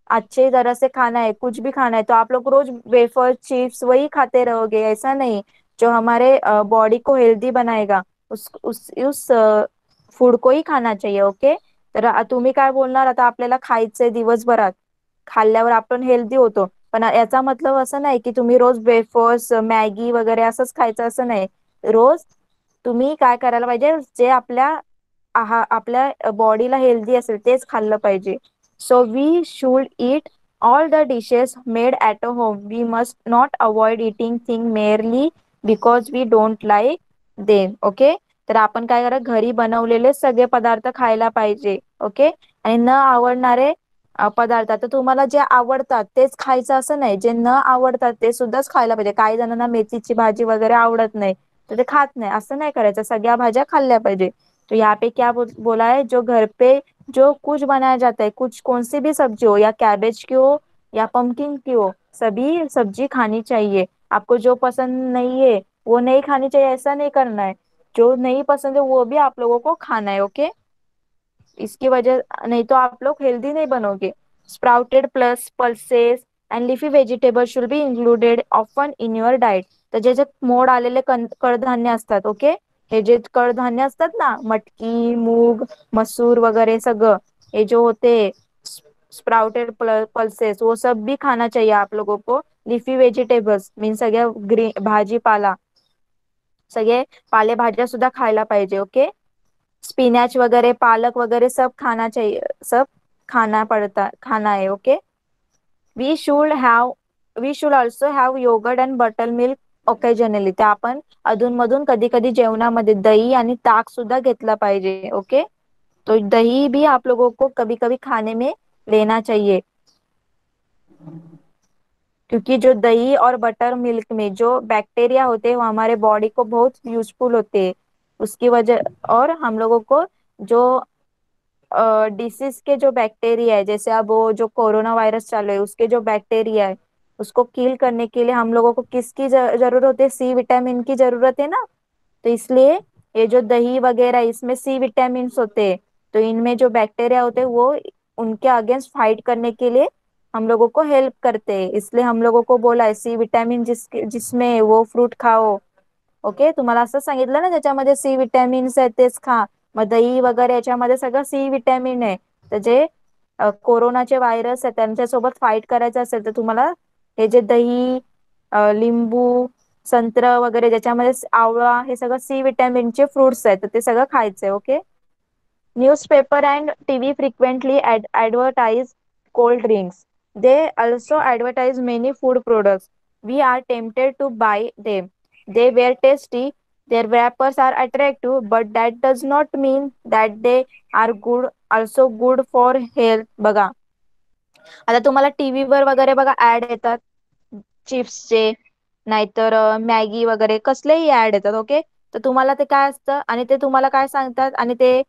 अच्छे तरह से खाना है, कुछ भी खाना है, तो आप लोग रोज वेफर चिप्स वही खाते रहोगे, ऐसा नहीं। जो हमारे बॉडी को हेल्दी बनाएगा उस फूड को ही खाना चाहिए। ओके, तर तुम्ही काय बोलणार, आता आपल्याला खायचंय दिवसभरात, खाल्ल्यावर आपण हेल्दी होतो, पण याचा मतलब असं नाही की तुम्ही रोज वेफर्स मॅगी वगैरे असंच खायचं, असं नाही। रोज तुम्ही काय करायला पाहिजे, जे आपल्या बॉडीला हेल्दी असेल तेच खाल्लं पाहिजे। So we should eat all the dishes made at home. We must not avoid eating things merely because we don't like them. Okay, तर आपण काय करा, घरी बनवलेले सगळे पदार्थ खायला पाहिजे। ओके, आणि न आवडणारे पदार्थ, तर तुम्हाला जे आवडतात तेच खायचं असं नाही, जे न आवडतात ते सुद्धाच खायला पाहिजे। काही जणांना मेथीची भाजी वगैरे आवडत नाही, तर ते खात नाही, असं नाही करायचं, सगळ्या भाज्या खाल्ल्या पाहिजे। तो यहाँ पे क्या बोला है, जो घर पे जो कुछ बनाया जाता है, कुछ कौन सी भी सब्जी हो, या कैबेज की हो या पंपकिन की हो, सभी सब्जी खानी चाहिए। आपको जो पसंद नहीं है वो नहीं खानी चाहिए, ऐसा नहीं करना है। जो नहीं पसंद है वो भी आप लोगों को खाना है। ओके, इसकी वजह, नहीं तो आप लोग हेल्दी नहीं बनोगे। Sprouted plus pulses and leafy vegetable should be included often in your diet. तर जे जे मोड आलेले कडधान्य असतात, ओके, हे जे कडधान्य असतात ना, मटकी मूग मसूर वगैरह सगळं, ये जो होते स्प्राउटेड पल्सेस, वो सब भी खाना चाहिए आप लोगों को। लिफी वेजिटेबल्स मीन सगळ्या ग्रीन भाजीपाला, सगळे पालेभाज्या सुद्धा खायला पाहिजे। ओके, स्पिनच वगैरह पालक वगैरह सब खाना चाहिए, सब खाना है। Okay, we should have we should also have yogurt and buttermilk occasionally. ते आपण अधून मधून कधी कधी जेवणामध्ये दही आणि ताक सुद्धा घेतला पाहिजे। ओके, तो दही भी आप लोगों को कभी कभी खाने में लेना चाहिए, क्योंकि जो दही और बटर मिल्क में जो बैक्टीरिया होते हैं वो हमारे बॉडी को बहुत यूजफुल होते हैं, उसकी वजह। और हम लोगों को जो डिसीज के जो बैक्टीरिया है, जैसे अब वो जो कोरोना वायरस चालू है उसके जो बैक्टीरिया है, उसको किल करने के लिए हम लोगों को किसकी जरूरत है, सी विटामिन की जरूरत है ना। तो इसलिए ये जो दही वगैरह इसमें सी विटामिन होते हैं, तो इनमें जो बैक्टीरिया होते हैं वो उनके अगेंस्ट फाइट करने के लिए हम लोगों को हेल्प करते हैं। इसलिए हम लोगों को बोला है सी विटामिन जिसमें है, वो फ्रूट खाओ। ओके, तुम्हाला असं सांगितलं ना, ज्याच्यामध्ये सी विटॅमिन्स आहेत तेच खा। मग दही वगैरे याच्यामध्ये सगळं सी विटॅमिन आहे। तर जे कोरोनाचे व्हायरस आहे त्यांच्यासोबत फाईट करायचं असेल तर तुम्हाला हे जे दही लिंबू संत्र वगैरे ज्याच्यामध्ये आवळा, हे सगळं सी विटॅमिनचे फ्रुट्स आहेत, तर ते सगळं खायचंय। Okay, newspaper and TV frequently advertise cold drinks. They also advertise many food products. We are tempted to buy them. They were tasty, their wrappers are attractive, but that does not mean that they are also good for health. बघा, आता तुम्हाला टीव्हीवर वगैरे बघा add येतात चिप्सचे, नाहीतर Maggi वगैरे कसलेही add येतात। ओके, तर तुम्हाला ते काय असतं आणि ते तुम्हाला काय सांगतात, आणि ते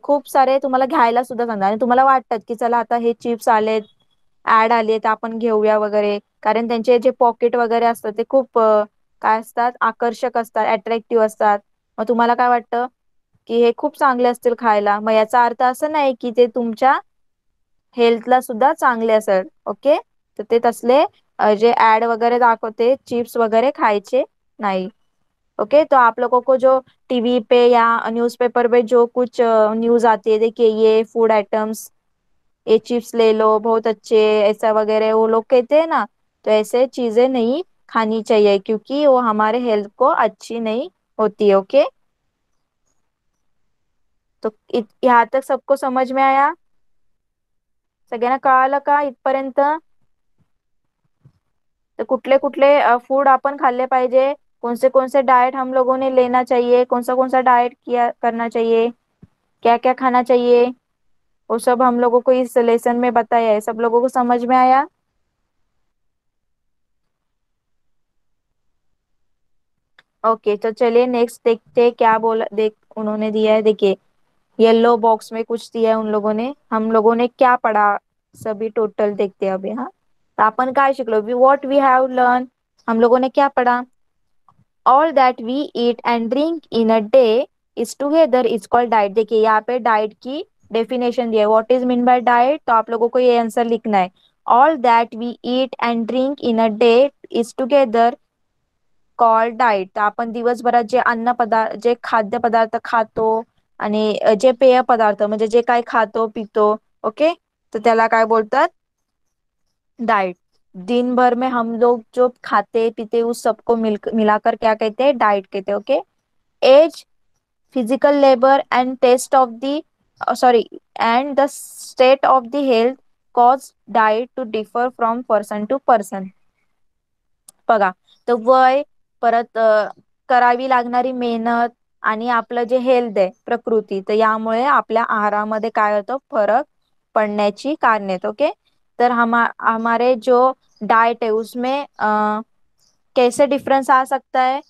खूप सारे तुम्हाला घ्यायला सुद्धा सांगतात, आणि तुम्हाला वाटतात की चला आता हे चिप्स आलेत, ऍड आली तर आपण घेऊया वगैरे, कारण त्यांचे जे पॉकेट वगैरे असतात ते खूप काय असतात, आकर्षक असतात, अट्रॅक्टिव्ह असतात. मग तुम्हाला काय वाटतं की हे खूप चांगले असतील खायला, मग याचा अर्थ असं नाही की ते तुमच्या हेल्थला सुद्धा चांगले असेल. ओके, तर ते तसले जे ऍड वगैरे दाखवते चिप्स वगैरे खायचे नाही. ओके, तो आप लोगों को जो टीवी पे या न्यूज़पेपर पे जो कुछ न्यूज आती है, देखिए ये फूड आइटम्स, ये चिप्स ले लो बहुत अच्छे, ऐसा वगैरह वो लोग कहते हैं ना, तो ऐसे चीजें नहीं खानी चाहिए क्योंकि वो हमारे हेल्थ को अच्छी नहीं होती है. ओके, तो यहाँ तक सबको समझ में आया? सगळ्यांना कळालं का इथपर्यंत? तो कुठले कुठले फूड अपन खाल्ले पाहिजे, कौन से डाइट हम लोगों ने लेना चाहिए, कौन सा डाइट किया करना चाहिए, क्या क्या खाना चाहिए, वो सब हम लोगों को इस लेसन में बताया है. सब लोगों को समझ में आया? ओके, तो चलिए नेक्स्ट देखते हैं क्या बोला, देख उन्होंने दिया है. देखिए येलो बॉक्स में कुछ दिया है उन लोगों ने, हम लोगों ने क्या पढ़ा सभी टोटल देखते हैं अभी. हाँ, तो आपण काय शिकलो, we what we have learn, हम लोगों ने क्या पढ़ा. All that we eat and drink in a day is together is called diet. देखिए यहाँ पे डाइट की डेफिनेशन दिया है, what is mean by diet, तो आप लोगों को ये आंसर लिखना है. All that we eat and drink in a day is together called diet. तर आपण दिवसभरात जे अन्न पदार्थ, जे खाद्य पदार्थ खातो आणि जे पेय पदार्थ म्हणजे जे काय खातो पितो, ओके, तर त्याला काय बोलतात, डाइट. दिन भर में हम लोग जो खाते पीते उस सबको मिलाकर क्या कहते हैं, डाइट कहते हैं. Okay, age, physical labour and taste of the sorry and the state of the health cause diet to differ from person to person. बघा, तर वय, परत करावी लागणारी मेहनत आणि आपलं जे हेल्थ आहे प्रकृती, तर यामुळे आपल्या आहारामध्ये काय होतं, फरक पडण्याची कारण आहेत. ओके, तर हमारे जो डाइट है उसमें कैसे डिफरेंस आ सकता है,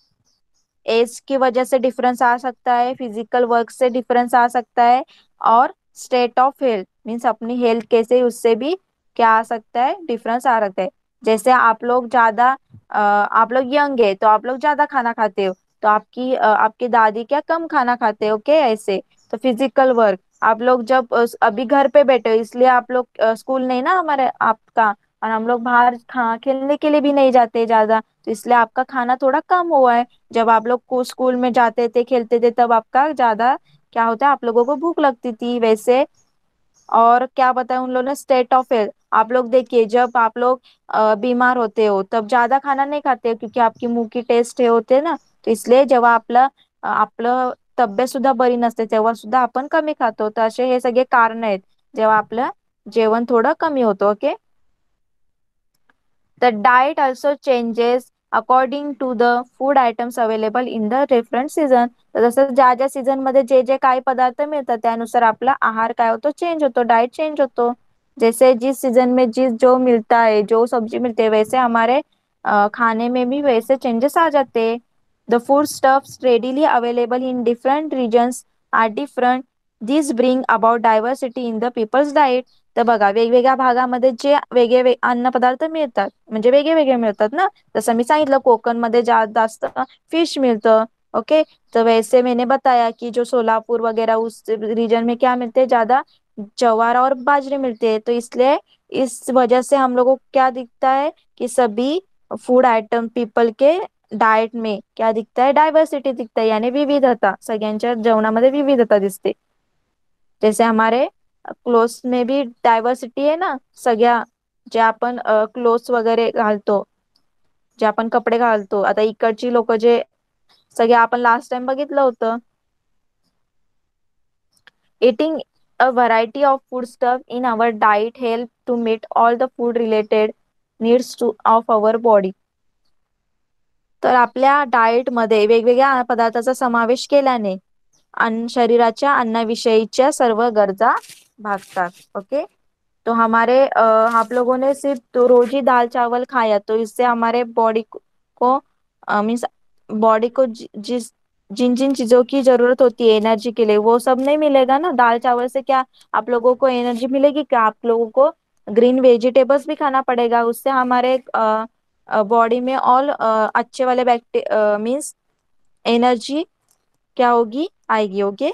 एज की वजह से डिफरेंस आ सकता है, फिजिकल वर्क से डिफरेंस आ सकता है, और स्टेट ऑफ हेल्थ मीन्स अपनी हेल्थ कैसे, उससे भी क्या आ सकता है, डिफरेंस आ सकता है. जैसे आप लोग ज्यादा आप लोग यंग है तो आप लोग ज्यादा खाना खाते हो, तो आपकी दादी क्या कम खाना खाते हो. ओके, ऐसे. तो फिजिकल वर्क, आप लोग जब अभी घर पे बैठे हो इसलिए आप लोग स्कूल नहीं ना हमारे आपका, और हम लोग बाहर खेलने के लिए भी नहीं जाते ज्यादा, तो इसलिए आपका खाना थोड़ा कम हुआ है. जब आप लोग को स्कूल में जाते थे खेलते थे तब आपका ज्यादा क्या होता है, आप लोगों को भूख लगती थी वैसे. और क्या बताया उन लोगों ने, स्टेट ऑफ हेल्थ, आप लोग देखिए जब आप लोग बीमार होते हो तब ज्यादा खाना नहीं खाते हो क्योंकि आपकी मुंह की टेस्ट हे होते ना, तो इसलिए जेव्हा आपलं तब्येत सुद्धा बरी नसते तेव्हा सुद्धा आपण कमी खातो. तर असे हे सगळे कारण आहेत जेव्हा आपलं जेवण थोडं कमी होतं. Okay, the diet also changes according to the food items available in the different season. तर जसं ज्या ज्या सीझन मध्ये जे जे काही पदार्थ मिळतात त्यानुसार आपला आहार काय होतो, चेंज होतो, डाइट चेंज होतो. जैसे जिस सीजन में जिस जो मिलता है, जो सब्जी मिलती है, वैसे हमारे खाने में भी वैसे चेंजेस आ जाते हैं. The food stuffs readily available in different regions are different. This bring about diversity in the people's diet. तर बघा वेगवेगळ्या भागामध्ये जे वेगळे अन्न पदार्थ मिळतात म्हणजे वेगळे वेगळे मिळतात ना, जसं मी सांगितलं कोकणमध्ये जास्त फिश मिळतं. ओके, तो वैसे मैंने बताया कि जो सोलापुर वगैरह उस रीजन में क्या मिलते हैं, ज्यादा ज्वार और बाजरे मिलते हैं. तो इसलिए इस वजह से हम लोगों को क्या दिखता है कि सभी फूड आइटम पीपल के डाएट में क्या दिखता है, डायवर्सिटी दिखता है, यानी विविधता, सगळ्यांच्या जेवणामध्ये विविधता दिसते. जैसे हमारे क्लोथ्स में भी डायवर्सिटी आहे ना, सगळ्या जे आपण क्लोथ्स वगैरे घालतो, जे आपण कपडे घालतो, आता इकडची लोक जे सगळे आपण लास्ट टाइम बघितलं होतं, eating a variety of food stuff in our diet help to meet all the food related needs of our body. तर आपल्या डाएट मध्ये वेगवेगळ्या पदार्थाचा समावेश केल्याने शरीराच्या अन्नाविषयीच्या सर्व गरजा भागतात. ओके, तो हमारे आप लोगों ने सिर्फ तो रोज ही दाल चावल खाया तो इससे हमारे बॉडी को मीन्स बॉडी को जिस जिन जिन चीजों की जरूरत होती है एनर्जी के लिए वो सब नहीं मिलेगा ना. दाल चावल से क्या आप लोगों को एनर्जी मिलेगी क्या, आप लोगों को ग्रीन वेजिटेबल्स भी खाना पड़ेगा, उससे हमारे बॉडी में ऑल अच्छे वाले बैक्टीरिया मीन्स एनर्जी क्या होगी, आएगी. Okay.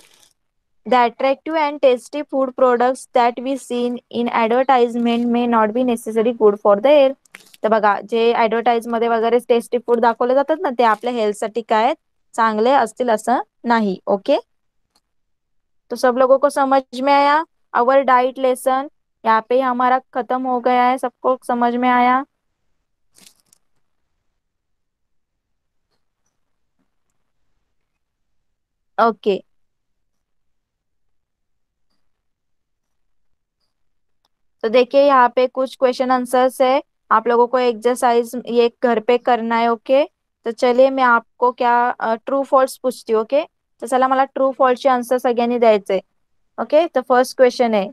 The attractive and tasty food products that we seen in advertisement may not be necessarily good for the health. तर बघा, जे ऍडव्हर्टाइज मध्ये वगैरे टेस्टी फूड दाखवले जातात ना, ते आपल्या हेल्थसाठी काय चांगले असतील असं नाही. ओके. तो सब लोगों को समझ में आया. आवर डाइट लेसन यहाँ पे हमारा खत्म हो गया है. सबको समझ में आया. ओके. तो देखिए यहाँ पे कुछ क्वेश्चन आंसर्स है. आप लोगों को एक्सरसाइज ये घर पे करना है. ओके. तो चलिए मैं आपको क्या ट्रू फॉल्स पूछती हूँ. ओके. तो चला मला ट्रू फॉल्सचे आन्सर सगळ्यांनी द्यायचे. ओके. तो फर्स्ट क्वेश्चन आहे,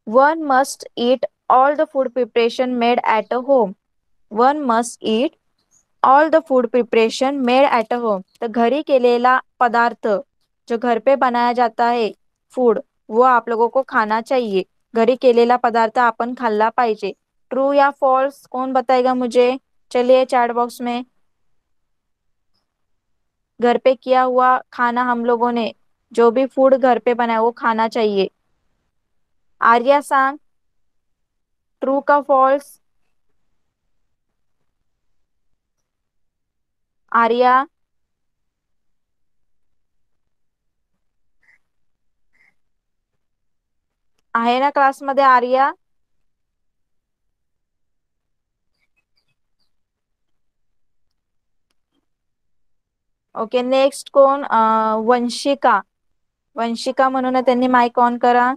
one must eat all the food preparation made at a home. One must eat all the food preparation made at a home. तो घरी केलेला पदार्थ जो घर पे बनाया जाता है फूड, वो आप लोगों को खाना चाहिए. घरी केलेला पदार्थ अपन खाल्ला पाहिजे. ट्रू या फॉल्स कौन बताएगा मुझे. चलिए चैट बॉक्स में. घर पे किया हुआ खाना हम लोगों ने जो भी फूड घर पे बनाया वो खाना चाहिए. आर्या सांग, ट्रू का फॉल्स. आर्या आहे ना क्लासमध्ये. आर्या. ओके. नेक्स्ट कोण, वंशिका. वंशिका म्हणून त्यांनी माइक ऑन करा.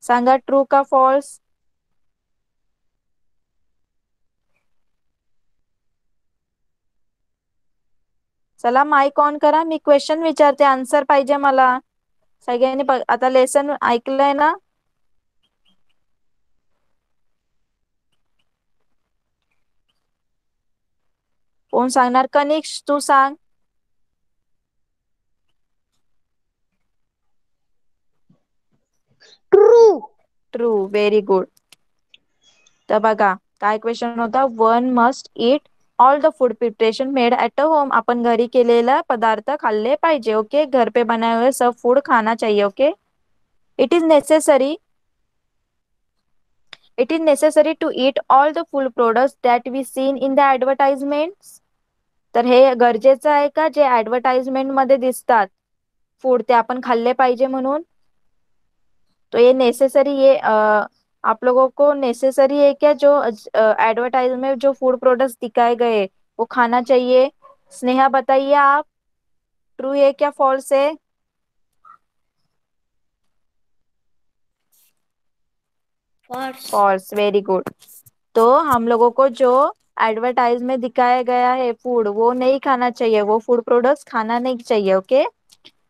सांगा ट्रू का फॉल्स. चला माइक ऑन करा. मी क्वेश्चन विचारते, आन्सर पाहिजे मला. सगळ्यांनी आता लेसन ऐकलंय ना. कोण सांगणार. कनिक्स तू सांग. ट्रू. ट्रू. Very good. तर बघा काय क्वेश्चन होता, one must eat all the food preparation made at a home. आपण घरी केलेला पदार्थ खाल्ले पाहिजे. ओके. घर पे बनाए हुए सब फूड खाना चाहिए. Okay. It is necessary. It is necessary to eat all the food products that we seen in the advertisements. तर हे गरजेचं आहे का, जे ऍडव्हर्टाइजमेंट मध्ये दिसतात फूड ते आपण खाल्ले पाहिजे म्हणून. तो ये नेसेसरी, ये आप लोगों को नेसेसरी है क्या, जो एडवर्टाइज में जो फूड प्रोडक्ट्स दिखाए गए वो खाना चाहिए. स्नेहा बताइए आप, ट्रू है क्या फॉल्स है. फॉल्स. फॉल्स. Very good. तो हम लोगों को जो एडवर्टाइज में दिखाया गया है फूड वो नहीं खाना चाहिए, वो फूड प्रोडक्ट्स खाना नहीं चाहिए. Okay.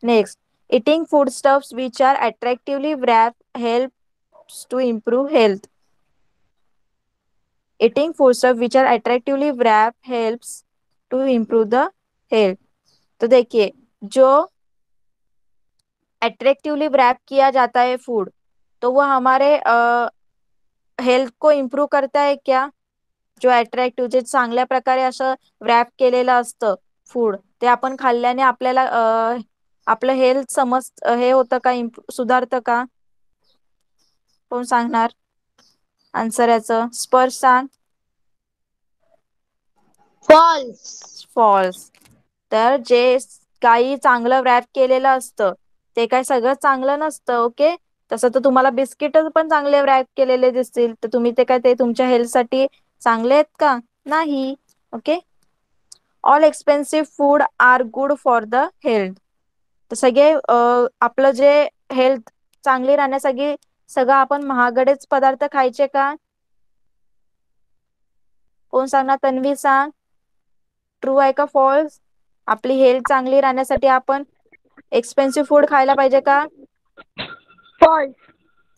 Next, eating foodstuffs which are attractively wrapped helps to improve health. Eating foodstuffs which are attractively wrapped helps to improve the health. तो देखिए, जो अट्रैक्टिवली wrap किया जाता है फूड, तो वो हमारे हेल्थ को इम्प्रूव करता है क्या. जो अट्रॅक्टिव्ह जे चांगल्या प्रकारे असं व्रॅप केलेलं असतं फूड, ते आपण खाल्ल्याने आपल्याला आपलं हेल्थ हे होतं का, सुधारतं का. कोण सांगणार आन्सर याचं. स्पर्श सांग. फॉल्स. फॉल्स. तर जे काही चांगलं व्रॅप केलेलं असतं ते काय सगळं चांगलं नसतं. ओके. तसं तर तुम्हाला बिस्किट पण चांगले व्रॅप केलेले दिसतील, तर तुम्ही ते काय ते तुमच्या हेल्थसाठी चांगले आहेत का, नाही. Okay. All expensive food are good for the health. तर सगळे आपलं जे हेल्थ चांगली राहण्यासाठी सगळं आपण महागडेच पदार्थ खायचे का. कोण सांगणार. तन्वी सांग. ट्रू आहे का फॉल्स. आपली हेल्थ चांगली राहण्यासाठी आपण एक्सपेन्सिव्ह फूड खायला पाहिजे का. फॉल्स.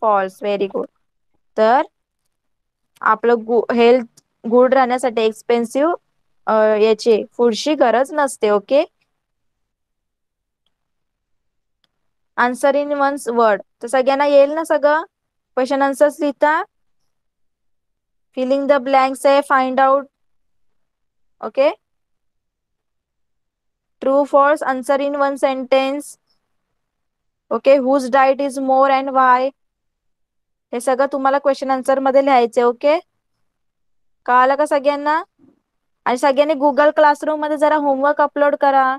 फॉल्स. Very good. तर आपलं हेल्थ गुड राहण्यासाठी एक्सपेन्सिव्ह याची फूडची गरज नसते. Okay. Answer in one's word. तर सगळ्यांना येईल ना सगळं क्वेश्चन आन्सर्स लिहिता. फिलिंग द ब्लँक्स आहे, find out. Okay, true false answer in one sentence. Okay, whose diet is more and why. हे सगळं तुम्हाला क्वेश्चन आन्सर मध्ये लिहायचे. ओके, कळालं का सगळ्यांना? आणि सगळ्यांनी गुगल क्लासरूम मध्ये जरा होमवर्क अपलोड करा.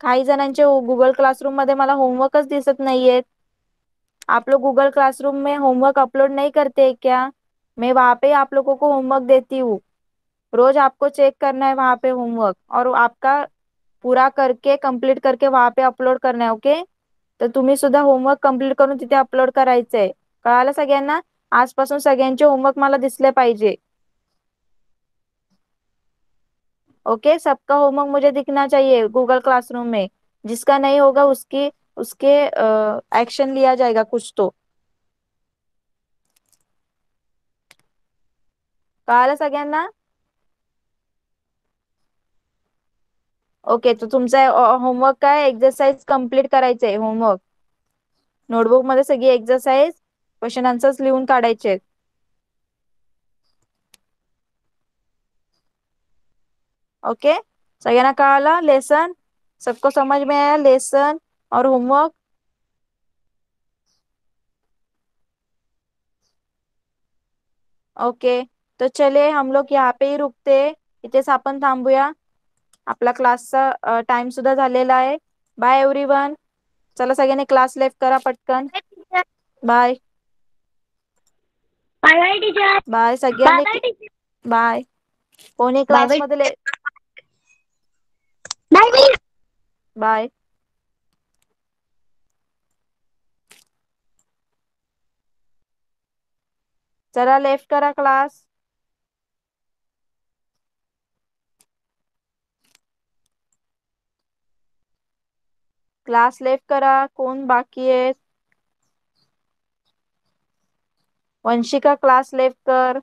काही जणांचे गूगल क्लासरूम मध्ये मला होमवर्कच दिसत नाहीयेत. आप लोग गूगल क्लासरूम में होमवर्क अपलोड नहीं करते क्या? मैं वहां पे आप लोगों को होमवर्क देती हूँ. रोज आपको चेक करना है वहां पे होमवर्क, और आपका पूरा करके कंप्लीट करके वहां पे अपलोड करना है. ओके, तर तुम्ही सुद्धा होमवर्क कंप्लीट करून तिथे अपलोड करायचंय. कळालं सगळ्यांना? आजपासून सगळ्यांचे होमवर्क मला दिसले पाहिजे. ओके, सबका होमवर्क मुझे दिखना चाहिए गूगल क्लासरूम में. जिसका नहीं होगा उसकी उसके एक्शन लिया जाएगा कुछ तो. कळालं सगळ्यांना? ओके, तर तुमचा होमवर्क काय, एक्सरसाइज कंप्लीट करायचंय. होमवर्क नोटबुक मध्ये सगळी एक्सरसाइज क्वेश्चन आन्सर्स लिहून काढायचे. ओके, सगळ्यांना कळालं लेसन? सबको समझ में आया लेसन और होमवर्क? ओके, तो चले हम लोग यहाँ पे ही रुकते. इथेच आपण थांबूया. आपला क्लासचा टाइम सुद्धा झालेला आहे. Bye everyone. चला सगळ्यांनी क्लास लेफ्ट करा पटकन. Bye bye bye teacher. Bye bye सगळ्यांनी. Bye teacher. बाय. कोणी बाय बाय. क्लासमध्ये बाय बाय. बाय. चला लेफ्ट करा क्लास. क्लास लेफ्ट करा. कोण बाकी आहे? वंशिका क्लास लेफ्ट कर.